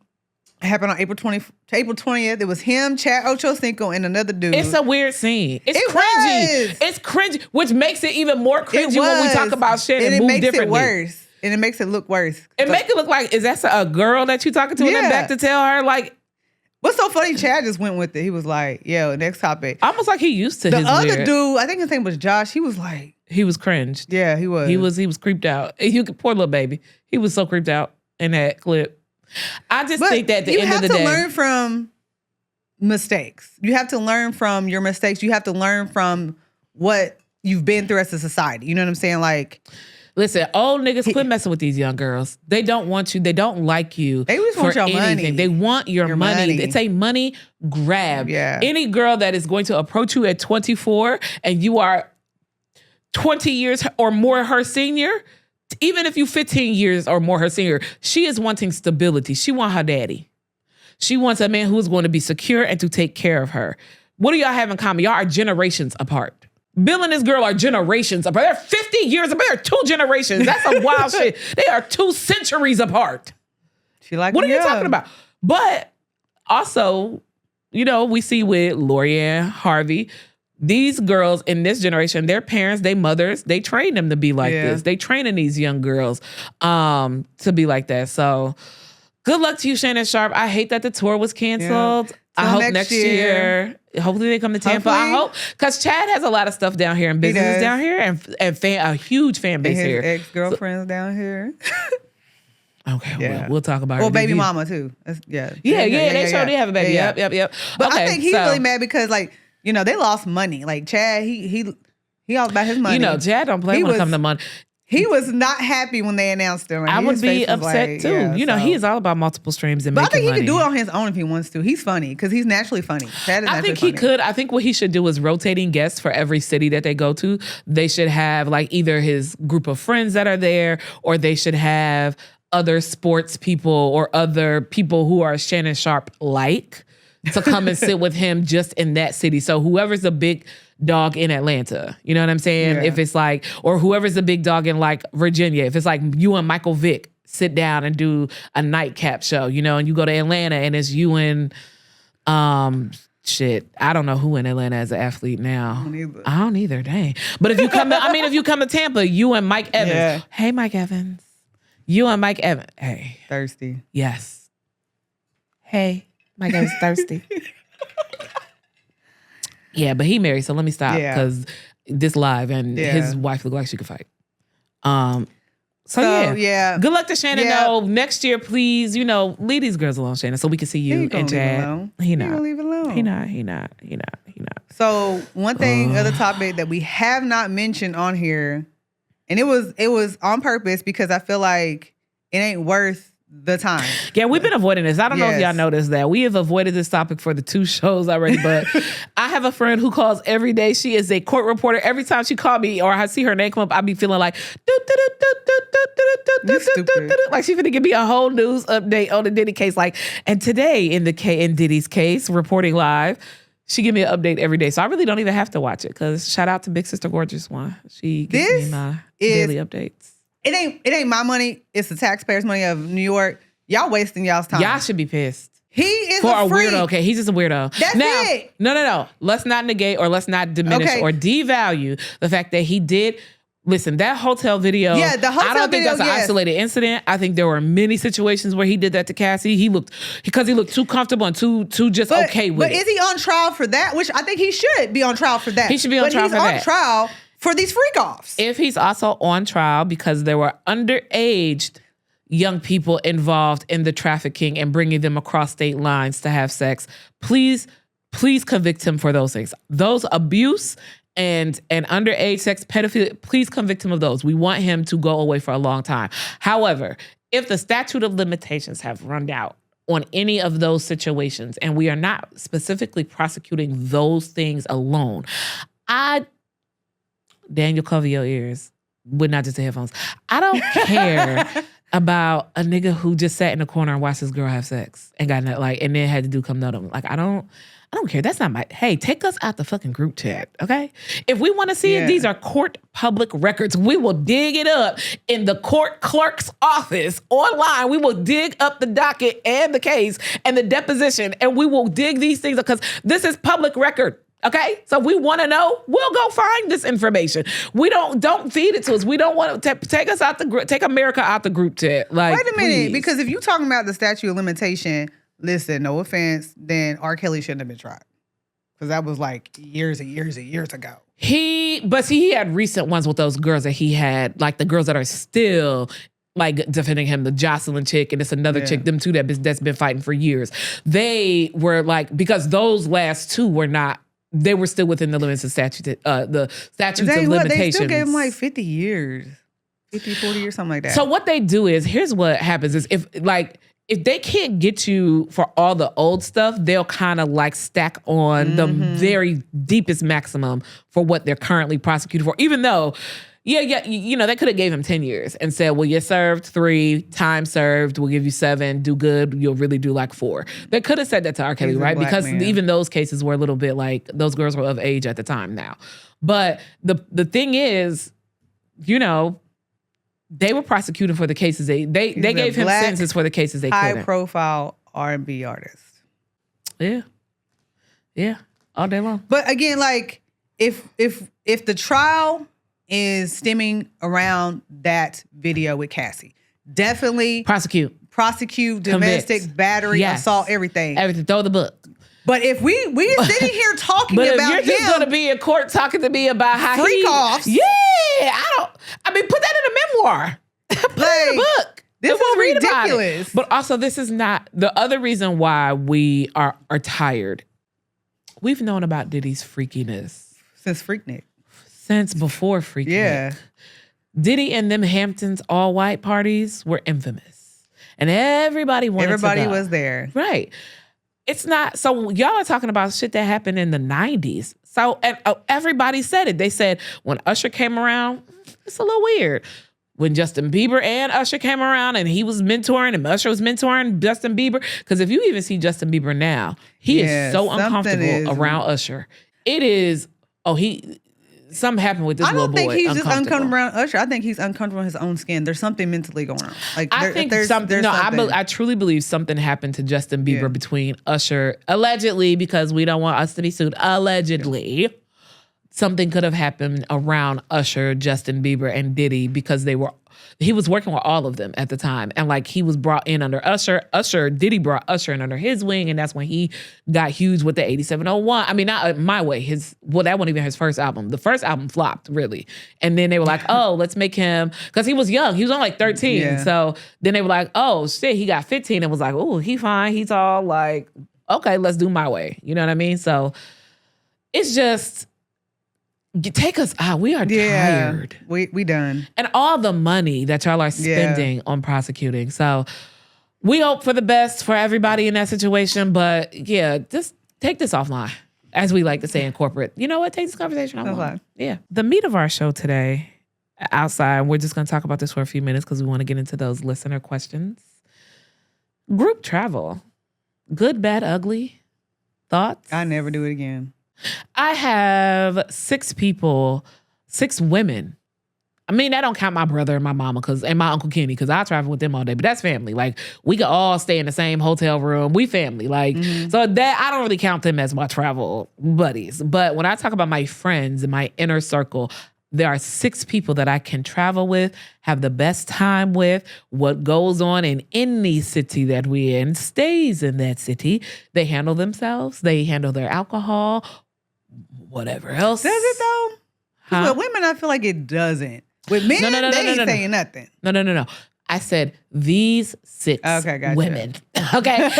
It happened on April 20th. It was him, Chad Ochocinco, and another dude. It's a weird scene. It's cringy. It's cringy, which makes it even more cringy when we talk about shit and move differently. It worse. And it makes it look worse. It makes it look like, is that a girl that you talking to and then back to tell her like... What's so funny, Chad just went with it. He was like, yo, next topic. Almost like he used to the his other weird. Dude, I think his name was Josh, he was like... He was cringed. Yeah, he was. He was creeped out. Poor little baby. He was so creeped out in that clip. I just think that at the end of the day... You have to learn from mistakes. You have to learn from your mistakes. You have to learn from what you've been through as a society. You know what I'm saying? Like... Listen, old niggas, quit messing with these young girls. They don't want you. They don't like you. They just want your money. They want your money. It's a money grab. Yeah. Any girl that is going to approach you at 24 and you are 20 years or more her senior, even if you 15 years or more her senior, she is wanting stability. She wants her daddy. She wants a man who is going to be secure and to take care of her. What do y'all have in common? Y'all are generations apart. Bill and this girl are generations apart. They're 50 years apart. They're 2 generations. That's some wild shit. They are 2 centuries apart. What are you talking about? But also, we see with Lorianne Harvey, these girls in this generation, their parents, their mothers, they train them to be like this. They training these young girls to be like that. So good luck to you, Shannon Sharp. I hate that the tour was canceled. Yeah. I hope next year, hopefully they come to Tampa. Hopefully. I hope, because Chad has a lot of stuff down here and business down here and a huge fan base and his here. Ex-girlfriends down here. Okay, we'll talk about it. Well, baby mama too. Yeah, they sure did have a baby. Yep. But I think he's really mad because they lost money. Like Chad, he all about his money. Chad don't play when it comes to money. He was not happy when they announced him. I would be upset too. He is all about multiple streams and making money. But I think he can do it on his own if he wants to. He's funny because he's naturally funny. I think he could. I think what he should do is rotating guests for every city that they go to. They should have either his group of friends that are there, or they should have other sports people or other people who are Shannon Sharp to come and sit with him just in that city. So whoever's the big dog in Atlanta, you know what I'm saying? Yeah. If it's or whoever's the big dog in Virginia, if it's you and Michael Vick sit down and do a nightcap show, and you go to Atlanta and it's you and shit, I don't know who in Atlanta is an athlete now. I don't either. Dang. But if you come to Tampa, you and Mike Evans. Yeah. Hey, Mike Evans. You and Mike Evans. Hey. Thirsty. Yes. Hey, Mike Evans thirsty. Yeah, but he married, so let me stop because this live and his wife looked like she could fight. So yeah. Good luck to Shannon though. Next year, please, leave these girls alone, Shannon, so we can see you and Chad. He not. Leave it alone. He not. So one thing, other topic that we have not mentioned on here, and it was on purpose because I feel like it ain't worth the time. Yeah, we've been avoiding this. I don't know if y'all noticed that. We have avoided this topic for the 2 shows already, but I have a friend who calls every day. She is a court reporter. Every time she called me or I see her name come up, I be feeling like like she finna give me a whole news update on the Diddy case. And today in Diddy's case, reporting live, she give me an update every day. So I really don't even have to watch it because shout out to Big Sister Gorgeous One. She gives me my daily updates. It ain't my money. It's the taxpayers' money of New York. Y'all wasting y'all's time. Y'all should be pissed. He is for a freak. Weirdo. Okay, he's just a weirdo. That's it. No. Let's not negate or let's not diminish or devalue the fact that he did. Listen, that hotel video. Yeah, the hotel video. I don't think that's an isolated incident. I think there were many situations where he did that to Cassie. He looked too comfortable and too just okay with it. But is he on trial for that? Which I think he should be on trial for that. He should be on trial for that. But he's on trial for these freak-offs. If he's also on trial because there were underage young people involved in the trafficking and bringing them across state lines to have sex, please convict him for those things. Those abuse and underage sex, pedophilia, please convict him of those. We want him to go away for a long time. However, if the statute of limitations have run out on any of those situations and we are not specifically prosecuting those things alone, Daniel, cover your ears. But not just the headphones. I don't care about a nigga who just sat in the corner and watched his girl have sex and got and then had to do come nut him. I don't care. That's not my. Hey, take us out the fucking group chat, okay? If we want to see it, these are court public records. We will dig it up in the court clerk's office online. We will dig up the docket and the case and the deposition, and we will dig these things up because this is public record. Okay, so we want to know. We'll go find this information. We don't feed it to us. We don't want to take us out take America out the group chat. Wait a minute, because if you talking about the statute of limitation, listen, no offense, then R. Kelly shouldn't have been tried because that was years and years and years ago. He had recent ones with those girls that he had, the girls that are still defending him, the Jocelyn chick, and it's another chick, them two that's been fighting for years. They were because those last 2 were not. They were still within the limits of the statutes of limitations. They still gave him 50 years, 50, 40 years, something like that. So what they do is, here's what happens is if they can't get you for all the old stuff, they'll kind of stack on the very deepest maximum for what they're currently prosecuted for, even though they could have gave him 10 years and said, well, you served 3, time served, we'll give you 7, do good, you'll really do 4. They could have said that to R. Kelly, right? Because even those cases were a little bit those girls were of age at the time now. But the thing is, they were prosecuted for the cases they gave him sentences for the cases they couldn't. High profile R&B artist. Yeah, all day long. But again, if the trial is stemming around that video with Cassie, definitely prosecute domestic battery, assault, everything. Throw the book. But if we sitting here talking about him, if you're just gonna be in court talking to me about how freak-offs, put that in a memoir. Put it in a book. This is ridiculous. But also, this is not the other reason why we are tired. We've known about Diddy's freakiness since Freaknik. Since before Freaknik. Yeah. Diddy and them Hamptons all-white parties were infamous. And everybody wanted to go. Everybody was there. Right. It's not, so y'all are talking about shit that happened in the 90s. So everybody said it. They said when Usher came around, it's a little weird. When Justin Bieber and Usher came around and he was mentoring and Usher was mentoring Justin Bieber. Because if you even see Justin Bieber now, he is so uncomfortable around Usher. It is, something happened with this little boy. I don't think he's just uncomfortable around Usher. I think he's uncomfortable in his own skin. There's something mentally going on. Like I think something. No, I truly believe something happened to Justin Bieber between Usher, allegedly, because we don't want us to be sued. Allegedly, something could have happened around Usher, Justin Bieber, and Diddy because he was working with all of them at the time. And like he was brought in under Usher, Diddy brought Usher in under his wing. And that's when he got huge with the 8701. I mean, not My Way. That wasn't even his first album. The first album flopped, really. And then they were like, oh, let's make him, because he was young. He was only like 13. Yeah. So then they were like, oh, shit, he got 15 and was like, oh, he fine. He's all like, okay, let's do My Way. You know what I mean? So it's just... take us out. We are tired. We done. And all the money that y'all are spending on prosecuting. So we hope for the best for everybody in that situation. But just take this offline, as we like to say in corporate. You know what? Take this conversation offline. Yeah. The meat of our show today, outside, we're just going to talk about this for a few minutes because we want to get into those listener questions. Group travel. Good, bad, ugly. Thoughts? I never do it again. I have 6 women. I mean, that don't count my brother and my mama and my Uncle Kenny, because I travel with them all day, but that's family. Like, we could all stay in the same hotel room. We family. Like, so that I don't really count them as my travel buddies. But when I talk about my friends and my inner circle, there are 6 people that I can travel with, have the best time with. What goes on in any city that we're in stays in that city. They handle themselves. They handle their alcohol. Whatever else. Does it though? With women, I feel like it doesn't. With men, they ain't saying nothing. No. I said these 6 women. Okay.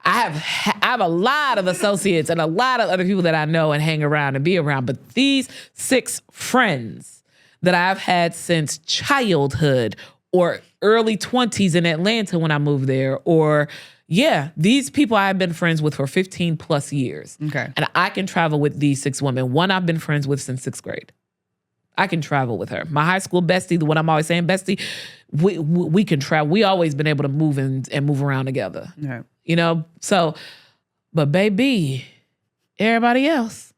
I have a lot of associates and a lot of other people that I know and hang around and be around. But these 6 friends that I've had since childhood or early 20s in Atlanta when I moved there, or these people I've been friends with for 15 plus years. Okay. And I can travel with these 6 women. One I've been friends with since 6th grade. I can travel with her. My high school bestie, the one I'm always saying bestie, we can travel. We always been able to move and move around together. Okay. You know? So, but baby, everybody else,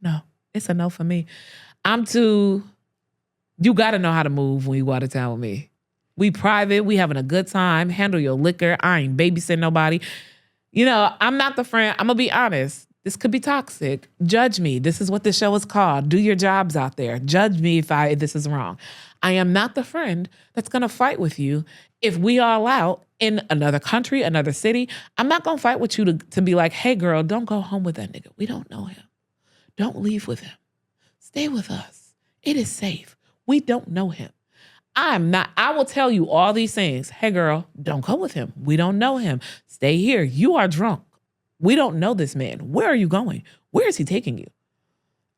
no, it's a no for me. You got to know how to move when you go out of town with me. We private. We having a good time. Handle your liquor. I ain't babysitting nobody. You know, I'm not the friend. I'm going to be honest. This could be toxic. Judge me. This is what this show is called. Do your jobs out there. Judge me if this is wrong. I am not the friend that's going to fight with you if we all out in another country, another city. I'm not going to fight with you to be like, hey, girl, don't go home with that nigga. We don't know him. Don't leave with him. Stay with us. It is safe. We don't know him. I will tell you all these things. Hey, girl, don't go with him. We don't know him. Stay here. You are drunk. We don't know this man. Where are you going? Where is he taking you?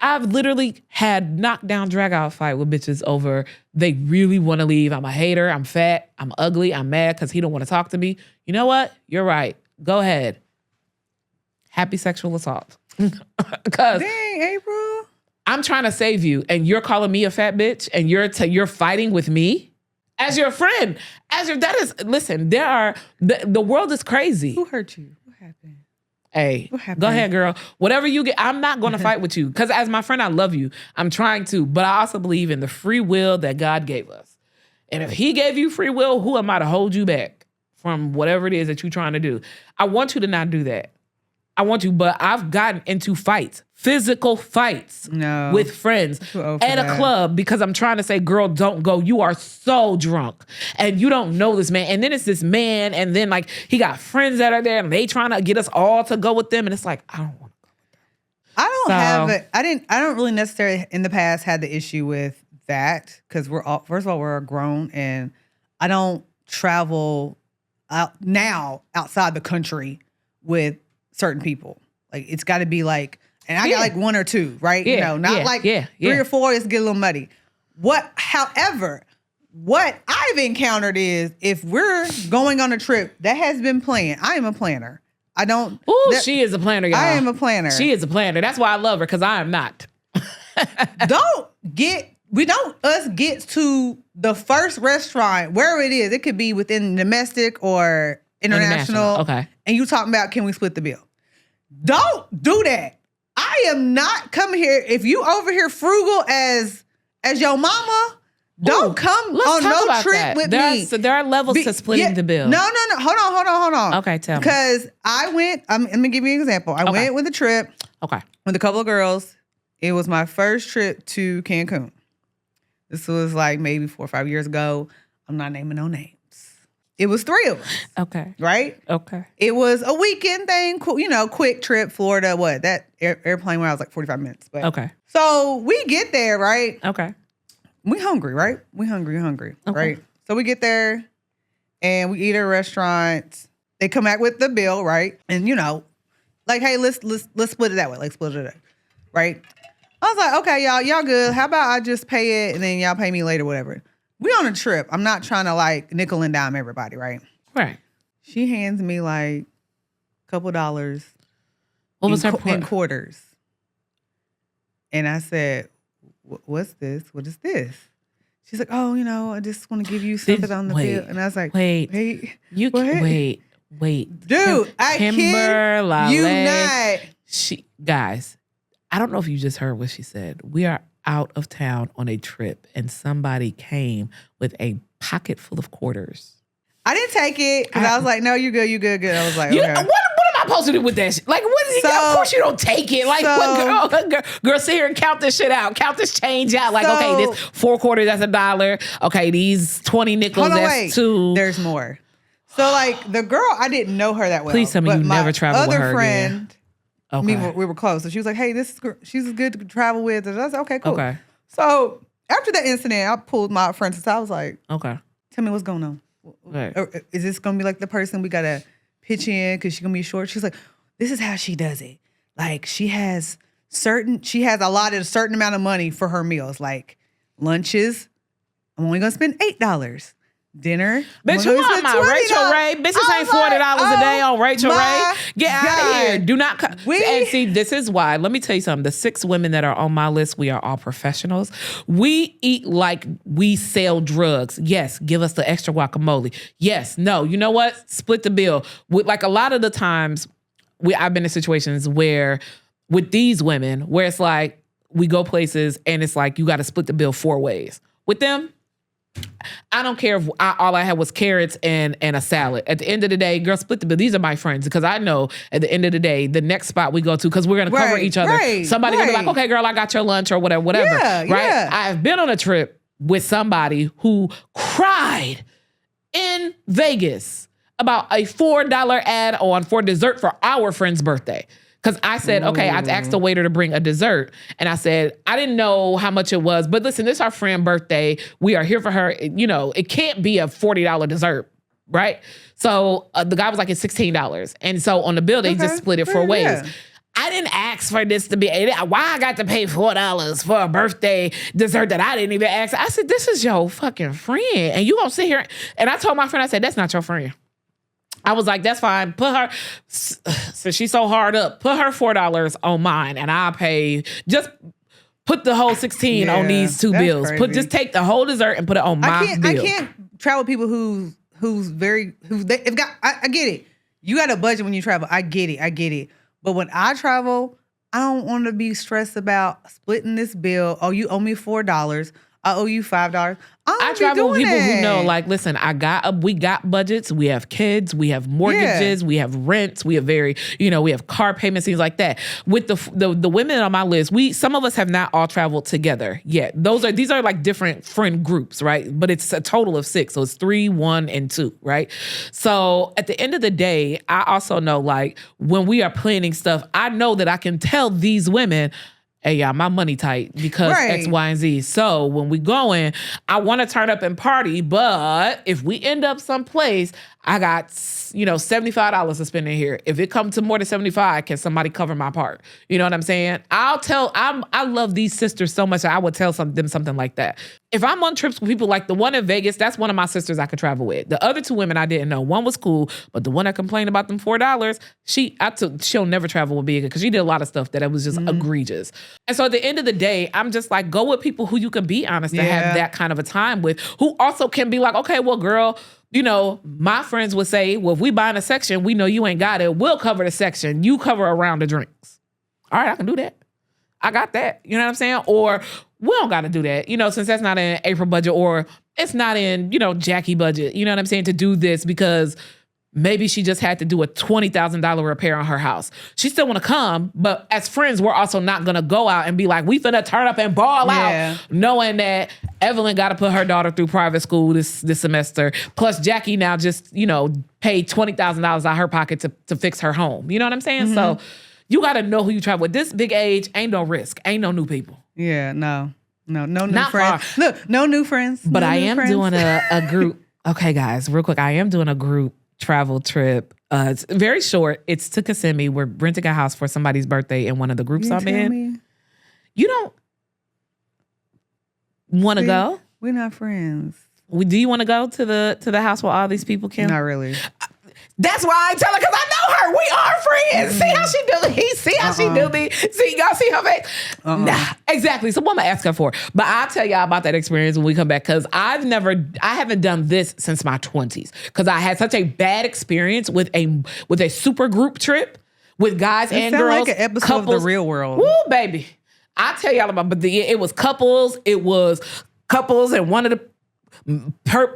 I've literally had knockdown, drag out fight with bitches over they really want to leave. I'm a hater. I'm fat. I'm ugly. I'm mad because he don't want to talk to me. You know what? You're right. Go ahead. Happy sexual assault. Because dang, April. I'm trying to save you, and you're calling me a fat bitch, and you're fighting with me as your friend. Listen, the world is crazy. Who hurt you? What happened? Hey, what happened? Go ahead, girl. Whatever you get, I'm not going to fight with you. Because as my friend, I love you. I'm trying to. But I also believe in the free will that God gave us. And if he gave you free will, who am I to hold you back from whatever it is that you're trying to do? I want you to not do that. But I've gotten into fights, physical fights with friends at a club because I'm trying to say, girl, don't go. You are so drunk and you don't know this man. And then it's this man. And then like he got friends that are there and they trying to get us all to go with them. And it's like, I don't want to go with them. I don't really necessarily in the past had the issue with that because first of all, we're grown and I don't travel outside the country with certain people. Like it's got to be like, and I got like 1 or 2, right? Yeah, you know, not 3 or 4. It's get a little muddy. However, what I've encountered is if we're going on a trip that has been planned, I am a planner. She is a planner, y'all. I am a planner. She is a planner. That's why I love her because I am not. We don't get to the first restaurant, wherever it is. It could be within domestic or international. Okay. And you talking about, can we split the bill? Don't do that. I I am not coming here. If you over here frugal as your mama, don't come on no trip with me. So there are levels to splitting the bill. No. Hold on. Okay, tell me. Because I went, let me give you an example. I went with a trip. Okay. With a couple of girls. It was my first trip to Cancun. This was like maybe 4 or 5 years ago. I'm not naming no names. It was 3 of us. Okay. Right? Okay. It was a weekend thing, quick trip, Florida. What? That airplane where I was like 45 minutes. But, okay. So we get there, right? Okay. We hungry, right? We hungry, okay. Right? So we get there and we eat at a restaurant. They come back with the bill, right? And like, hey, let's split it that way. Like split it up. Right? I was like, okay, y'all good. How about I just pay it and then y'all pay me later, whatever. We on a trip. I'm not trying to like nickel and dime everybody, right? Right. She hands me like a couple dollars. What was her in quarters? And I said, what's this? What is this? She's like, oh, I just want to give you something on the bill. And I was like, wait. Dude, I kid you not. Guys, I don't know if you just heard what she said. We are out of town on a trip and somebody came with a pocket full of quarters. I didn't take it because I was like, no, you good. I was like, okay. What am I supposed to do with that shit? Like, what is it? Of course you don't take it. Like, what girl, sit here and count this shit out. Count this change out. Like, okay, this 4 quarters, that's $1. Okay, these 20 nickels, that's $2. There's more. So, like, the girl, I didn't know her that well. Please tell me you never traveled with her friend, again. We were close. So she was like, hey, she's good to travel with. And I was like, okay, cool. Okay. So after that incident, I pulled my friend aside. I was like, okay, tell me what's going on. Right. Is this going to be like the person we got to pitch in because she's going to be short? She's like, this is how she does it. Like she has allotted a certain amount of money for her meals. Like lunches, I'm only going to spend $8. Dinner. Bitch, you want my Rachel Ray? Bitches ain't $40 a day on Rachel Ray. Get out of here. Do not come. And see, this is why. Let me tell you something. The 6 women that are on my list, we are all professionals. We eat like we sell drugs. Yes, give us the extra guacamole. Yes, no. You know what? Split the bill. Like a lot of the times, I've been in situations where with these women, where it's like we go places and it's like you got to split the bill 4 ways. With them, I don't care if all I had was carrots and a salad. At the end of the day, girl, split the bill. These are my friends because I know at the end of the day, the next spot we go to, because we're going to cover each other. Somebody going to be like, okay, girl, I got your lunch or whatever. Yeah, right? Yeah. I've been on a trip with somebody who cried in Vegas about a $4 add-on for dessert for our friend's birthday. Because I said, okay, I asked the waiter to bring a dessert. And I said, I didn't know how much it was. But listen, this is our friend's birthday. We are here for her. It can't be a $40 dessert, right? So the guy was like, it's $16. And so on the bill, they just split it 4 ways. Yeah. I didn't ask for this to be, why I got to pay $4 for a birthday dessert that I didn't even ask. I said, this is your fucking friend. And you gonna sit here. And I told my friend, I said, that's not your friend. I was like, that's fine. Put her, since she's so hard up, put her $4 on mine and I'll pay, just put the whole 16 on these 2 bills. Crazy. Just take the whole dessert and put it on my bill. I can't travel with people I get it. You got a budget when you travel. I get it. But when I travel, I don't want to be stressed about splitting this bill. Oh, you owe me $4. I owe you $5. I travel with people who know, like, listen, we got budgets. We have kids. We have mortgages. Yeah. We have rents. We have we have car payments, things like that. With the women on my list, some of us have not all traveled together yet. These are like different friend groups, right? But it's a total of 6. So it's 3, 1, and 2, right? So at the end of the day, I also know, like, when we are planning stuff, I know that I can tell these women, hey, y'all, my money tight because X, Y, and Z. So when we going, I want to turn up and party, but if we end up someplace, I got, $75 to spend in here. If it comes to more than 75, can somebody cover my part? You know what I'm saying? I love these sisters so much that I would tell them something like that. If I'm on trips with people like the one in Vegas, that's one of my sisters I could travel with. The other 2 women I didn't know. One was cool, but the one that complained about them $4, she'll never travel with me again because she did a lot of stuff that it was just egregious. And so at the end of the day, I'm just like, go with people who you can be honest to have that kind of a time with, who also can be like, okay, well, girl, my friends would say, well, if we buy in a section, we know you ain't got it. We'll cover the section. You cover a round of drinks. All right, I can do that. I got that. You know what I'm saying? Or we don't got to do that, since that's not in April budget or it's not in, Jackie budget. You know what I'm saying? To do this because maybe she just had to do a $20,000 repair on her house. She still want to come, but as friends, we're also not going to go out and be like, we finna turn up and ball out, knowing that Evelyn got to put her daughter through private school this semester. Plus Jackie now just, paid $20,000 out of her pocket to fix her home. You know what I'm saying? Mm-hmm. So you got to know who you travel with. This big age, ain't no risk. Ain't no new people. Yeah, no new friends. Look, no new friends. But I am doing a group. Okay, guys, real quick. I am doing a group travel trip. It's very short. It's to Kissimmee. We're renting a house for somebody's birthday in one of the groups I'm in. You don't want to go? We're not friends. Do you want to go to the house where all these people can? Not really. That's why I tell her, because I know her. We are friends. See how she do me. See how she do me. See, y'all see her face? Nah, exactly. So what am I asking for? But I'll tell y'all about that experience when we come back, because I haven't done this since my 20s, because I had such a bad experience with a super group trip with guys and girls. Like an episode couples. Of The Real World. Woo, baby. I'll tell y'all about, but it was couples. It was couples and one of the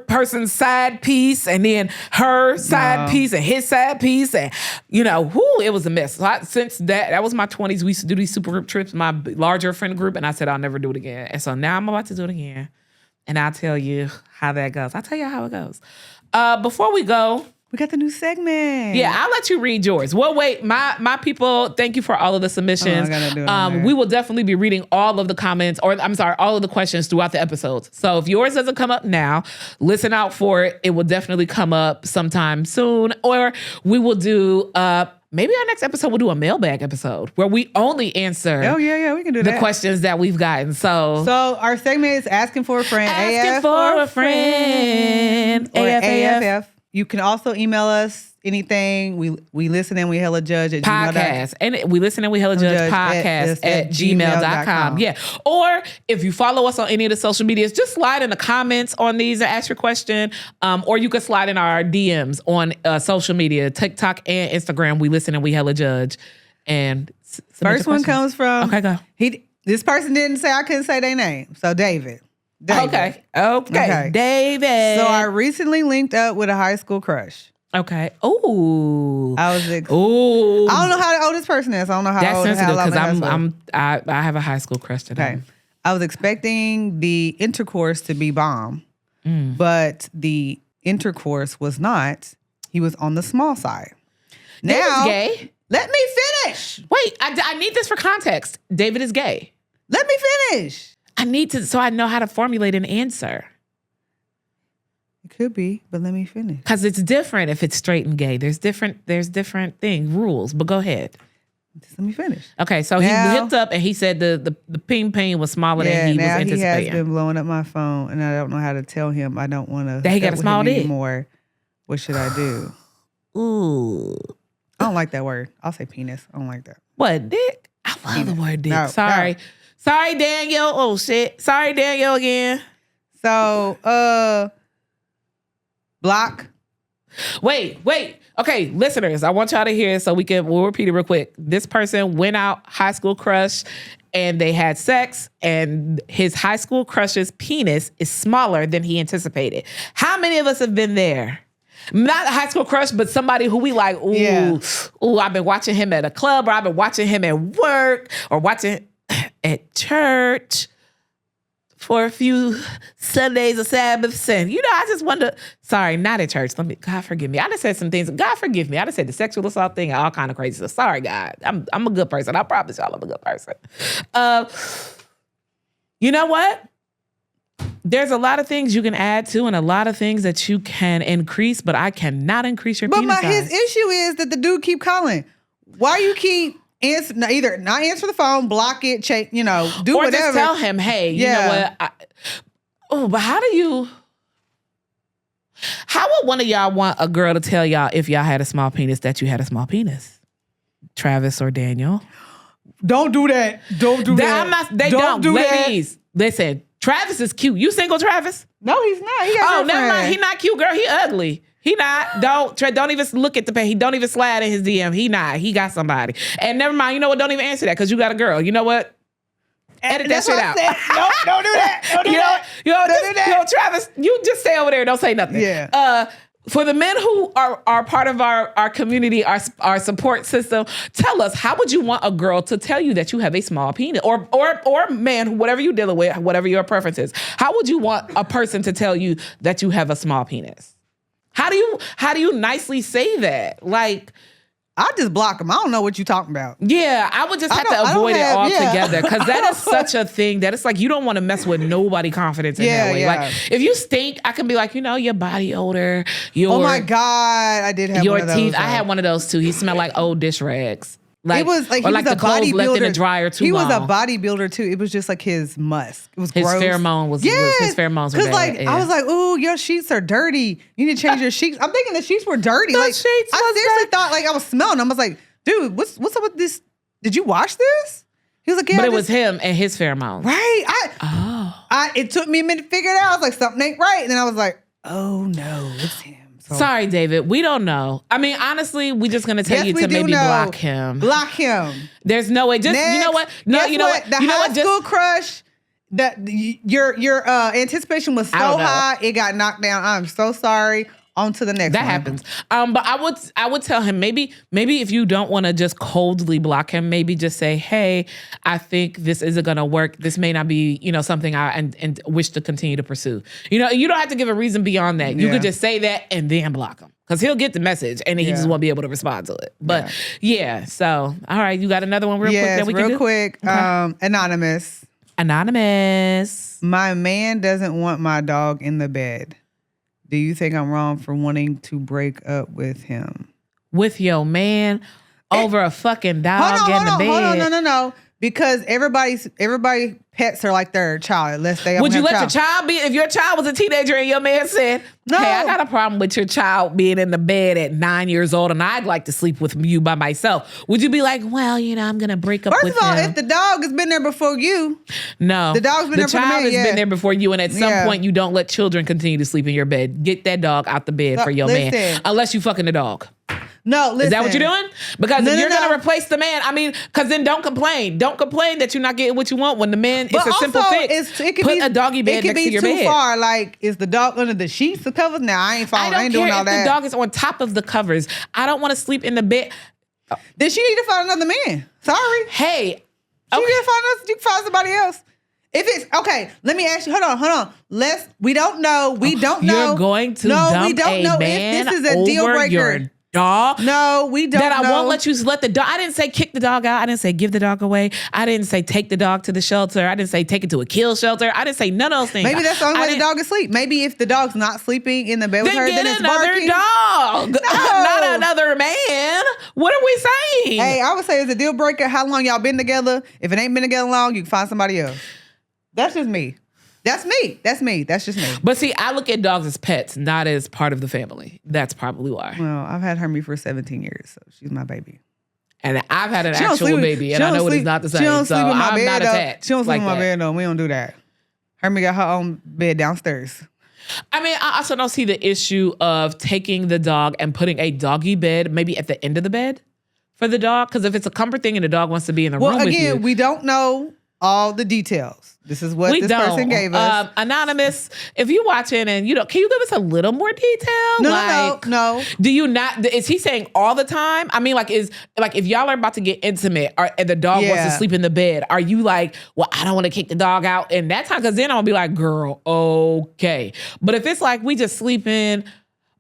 person's side piece and then her side piece and his side piece, and it was a mess. So since that was my 20s, we used to do these super group trips, my larger friend group, and I said I'll never do it again. And so now I'm about to do it again, and I'll tell you how that goes. I'll tell you how it goes. Before we go, we got the new segment. Yeah, I'll let you read yours. Well, wait, my people, thank you for all of the submissions. I gotta do it we will definitely be reading all of the comments, all of the questions throughout the episodes. So if yours doesn't come up now, listen out for it. It will definitely come up sometime soon. Or we will do, maybe our next episode we'll do a mailbag episode where we only answer we can do the questions that we've gotten. So our segment is Asking for a Friend. Asking for a Friend. Or AFF. You can also email us anything. We listen and we hella judge at podcast. And we listen and we hella judge podcast at gmail.com. Yeah. Or if you follow us on any of the social medias, just slide in the comments on these and ask your question. Or you can slide in our DMs on social media, TikTok and Instagram. We listen and we hella judge. And first one comes from. Okay, go. This person didn't say, I couldn't say their name. So David. Okay. David. So I recently linked up with a high school crush. Okay. Ooh. I don't know how old this person is. I don't know how That's old. That's sensitive because I have a high school crush today. Okay. I was expecting the intercourse to be bomb, but the intercourse was not. He was on the small side. Now, David's gay. Let me finish. Wait, I need this for context. David is gay. Let me finish. I need to, so I know how to formulate an answer. It could be, but let me finish. Because it's different if it's straight and gay. There's different rules, but go ahead. Just let me finish. Okay, so now, he hooked up and he said the ping was smaller than he was anticipating. He has been blowing up my phone, and I don't know how to tell him I don't want to. That he got a small dick anymore. What should I do? Ooh, I don't like that word. I'll say penis. I don't like that. What, dick? I love the word dick. No, sorry. No. Sorry, Daniel. Oh, shit. Sorry, Daniel again. So, block. Wait. Okay, listeners, I want y'all to hear so we'll repeat it real quick. This person went out, high school crush, and they had sex, and his high school crush's penis is smaller than he anticipated. How many of us have been there? Not a high school crush, but somebody who we like, ooh, I've been watching him at a club, or I've been watching him at work, or watching at church for a few Sundays or Sabbaths. And, I just wonder, sorry, not at church. God forgive me. I just said some things. God forgive me. I just said the sexual assault thing and all kind of crazy stuff. Sorry, God. I'm a good person. I promise y'all I'm a good person. You know what? There's a lot of things you can add to and a lot of things that you can increase, but I cannot increase your penis size. His issue is that the dude keep calling. Why you keep either not answer the phone, block it, do or whatever. Or just tell him, hey, you know what? But how would one of y'all want a girl to tell y'all if y'all had a small penis that you had a small penis? Travis or Daniel? Don't do that. Don't do that. They don't. Ladies, listen. Travis is cute. You single, Travis? No, he's not. He got never mind. He not cute, girl. He ugly. He not. Don't even look at the page. He don't even slide in his DM. He not. He got somebody. And never mind. You know what? Don't even answer that because you got a girl. You know what? Edit that shit out. No, don't do that. Don't do that. Travis, you just stay over there. Don't say nothing. Yeah. For the men who are part of our community, our support system, tell us, how would you want a girl to tell you that you have a small penis, or man, whatever you're dealing with, whatever your preference is? How would you want a person to tell you that you have a small penis? How do you nicely say that? Like, I just block them. I don't know what you're talking about. Yeah, I would just have to avoid it altogether, because that is such a thing that it's like you don't want to mess with nobody confidence in that way. Yeah. Like, if you stink, I can be like, your body odor. Oh my God, I did have your one of those. Teeth. I had one of those too. He smelled like old dish rags. Like, it was like he or was like a the clothes bodybuilder. left in the dryer too long. He was a bodybuilder too. It was just like his musk. It was his gross. Pheromone was his pheromones were bad. Like I was like, ooh, your sheets are dirty. You need to change your sheets. I'm thinking the sheets were dirty. Like sheets I seriously thought like I was smelling them. I was like, dude, what's up with this? Did you wash this? He was like, yeah. But it was him and his pheromones. Right. It took me a minute to figure it out. I was like, something ain't right. And then I was like, oh no, it's him. So. Sorry, David. We don't know. I mean, honestly, we're just gonna tell you to maybe block him. Block him. There's no way. Just Next, you know what? No, you know what? The high school crush. That your anticipation was so high, it got knocked down. I'm so sorry. On to the next one. That happens. But I would tell him maybe if you don't want to just coldly block him, maybe just say, hey, I think this isn't going to work. This may not be, something I and wish to continue to pursue. You don't have to give a reason beyond that. You could just say that and then block him. Because he'll get the message and he just won't be able to respond to it. But so, all right, you got another one real quick that we can do? Real quick. Okay. Anonymous. My man doesn't want my dog in the bed. Do you think I'm wrong for wanting to break up with him? With your man over a fucking dog in the bed? Hold on, no. Because everybody pets are like their child. Would you let your child be, if your child was a teenager and your man said, no. Hey, I got a problem with your child being in the bed at 9 years old and I'd like to sleep with you by myself. Would you be like, well, I'm going to break up with him? First of all, if the dog has been there before you. No. The dog's been there for the man. The child has been there before you, and at some point you don't let children continue to sleep in your bed. Get that dog out the bed for your man. Unless you fucking the dog. No, listen. Is that what you're doing? Because if you're going to replace the man, because then don't complain. Don't complain that you're not getting what you want when the man, it's a simple fix. Put a doggy bed next to your bed. It could be too far. Like, is the dog under the sheets, the covers? Nah, I ain't doing all that. I don't care if the dog is on top of the covers. I don't want to sleep in the bed. Then she need to find another man. Sorry. Hey. She need to find somebody else. If it's okay, let me ask you. Hold on. We don't know. We don't know. You're going to dump we don't know if this is a deal breaker. Your dog. No, we don't. That I won't let you let the dog. I didn't say kick the dog out. I didn't say give the dog away. I didn't say take the dog to the shelter. I didn't say take it to a kill shelter. I didn't say none of those things. Maybe that's the only way the dog is asleep. Maybe if the dog's not sleeping in the bed with her, then it's barking. Dog. No. Not another man. What are we saying? Hey, I would say it's a deal breaker. How long y'all been together? If it ain't been together long, you can find somebody else. That's just me. That's just me. But see, I look at dogs as pets, not as part of the family. That's probably why. Well, I've had Hermie for 17 years, so she's my baby. And I've had an actual baby, and I know it's not the same. She don't sleep in my bed, not attached. She don't sleep in my bed, though. We don't do that. Hermie got her own bed downstairs. I also don't see the issue of taking the dog and putting a doggy bed maybe at the end of the bed for the dog. Because if it's a comfort thing and the dog wants to be in the room with you. Well, again, we don't know all the details. This is what person gave us. Anonymous, if you're watching and can you give us a little more detail? No. Do you not? Is he saying all the time? I mean, if y'all are about to get intimate and the dog wants to sleep in the bed, are you like, well, I don't want to kick the dog out in that time? Because then I'm gonna be like, girl, okay. But if it's like we just sleeping,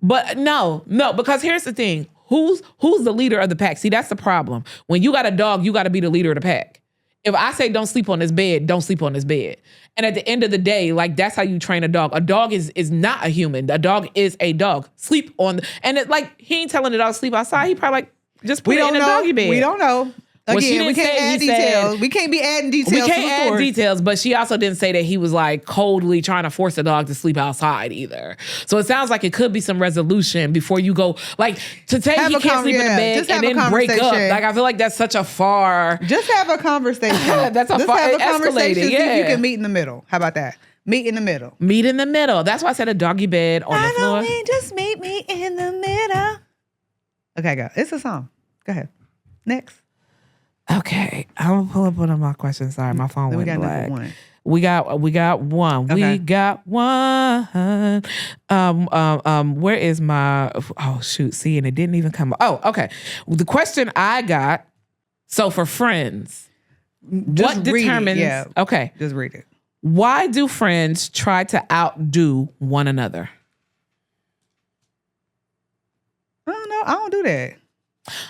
but no, because here's the thing: who's the leader of the pack? See, that's the problem. When you got a dog, you got to be the leader of the pack. If I say don't sleep on this bed, don't sleep on this bed. And at the end of the day, like that's how you train a dog. A dog is not a human. A dog is a dog. Sleep on and he ain't telling the dog to sleep outside. He probably just put it in a doggy bed. We don't know. Again, we can't add details. We can't be adding details. We can't add details, but she also didn't say that he was like coldly trying to force the dog to sleep outside either. So it sounds like it could be some resolution before you go, like to say he can't sleep in the bed and then break up. Like I feel like that's such a far. Just have a conversation. That's a far. Have a conversation. See if you can meet in the middle. How about that? Meet in the middle. Meet in the middle. That's why I said a doggy bed on the floor. Just meet me in the middle. Okay, go. It's a song. Go ahead. Next. Okay, I'm gonna pull up one of my questions. Sorry, my phone went black. We got one. Okay. We got one. Where is my? Oh shoot! See, and it didn't even come up. Oh, okay. The question I got. So for friends, just what determines? Yeah. Okay, just read it. Why do friends try to outdo one another? I don't know. I don't do that.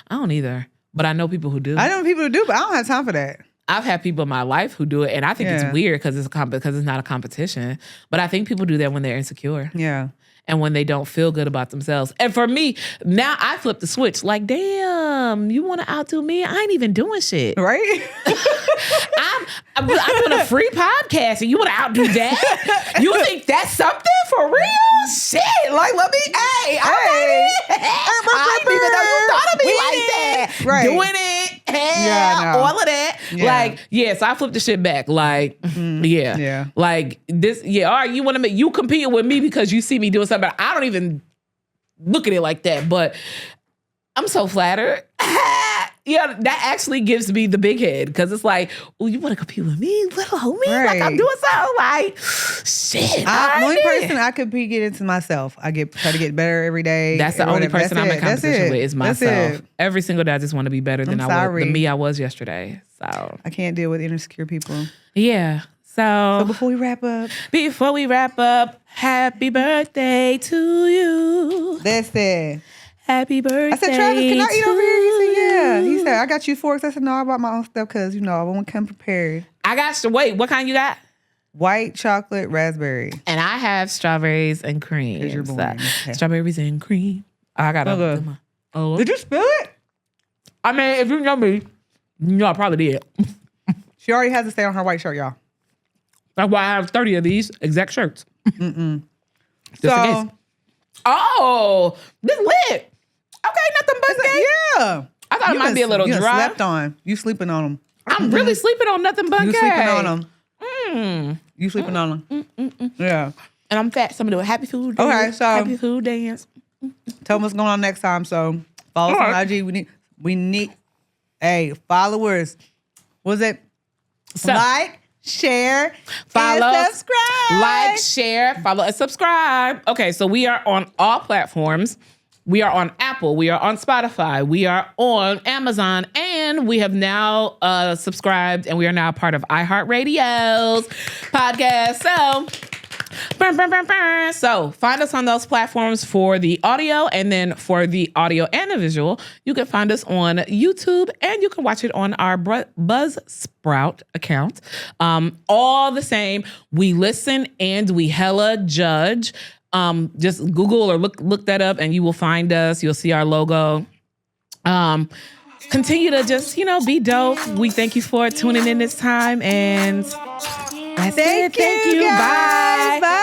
I don't either. But I know people who do. I know people who do, but I don't have time for that. I've had people in my life who do it, and I think it's weird because it's not a competition. But I think people do that when they're insecure. Yeah. And when they don't feel good about themselves. And for me, now I flip the switch. Like, damn, you want to outdo me? I ain't even doing shit. Right? I'm doing a free podcast and you want to outdo that? You think that's something for real? Shit. Like, let me, I didn't even know you thought of me like that. Right. Doing it. All of that. Yeah. Like, so I flipped the shit back. Like, Yeah. Like, this, all right, you want to you competing with me because you see me doing something, but I don't even look at it like that. But I'm so flattered. That actually gives me the big head because it's like, oh, you want to compete with me, little homie? Right. Like I'm doing something like, shit. The only person I compete against is myself. I try to get better every day. That's the only person I'm in competition with is myself. Every single day, I just want to be better than the me I was yesterday. So I can't deal with insecure people. Yeah. So before we wrap up, happy birthday to you. That's it. Happy birthday. I said, Travis, can I eat over here? He said, yeah. He said, I got you forks. I said, no, I bought my own stuff because, I won't come prepared. I got wait, what kind you got? White chocolate raspberry. And I have strawberries and cream. Because you're boring. Okay. Strawberries and cream. I got them. Did you spill it? I mean, if you know me, I probably did. She already has to stay on her white shirt, y'all. That's why I have 30 of these exact shirts. Mm-mm. So, oh, this lit. Okay, nothing but cake. Yeah. I thought it might be a little dry. Slept on. You sleeping on them. I'm really sleeping on nothing but cake. You sleeping on them. You sleeping on them. Yeah. And I'm fat, so I'm doing happy food dance. Okay, so happy food dance. Tell them what's going on next time. So follow us on IG. We need followers. What's it? So, like, share, follow, and subscribe. Like, share, follow, and subscribe. Okay, so we are on all platforms. We are on Apple. We are on Spotify. We are on Amazon. And we have now subscribed, and we are now part of iHeartRadio's podcast. So find us on those platforms for the audio, and then for the audio and the visual, you can find us on YouTube, and you can watch it on our Buzzsprout account. All the same, we listen and we hella judge. Just Google or look that up, and you will find us. You'll see our logo. Continue to just be dope. We thank you for tuning in this time, and that's it. Thank you. Guys. Bye.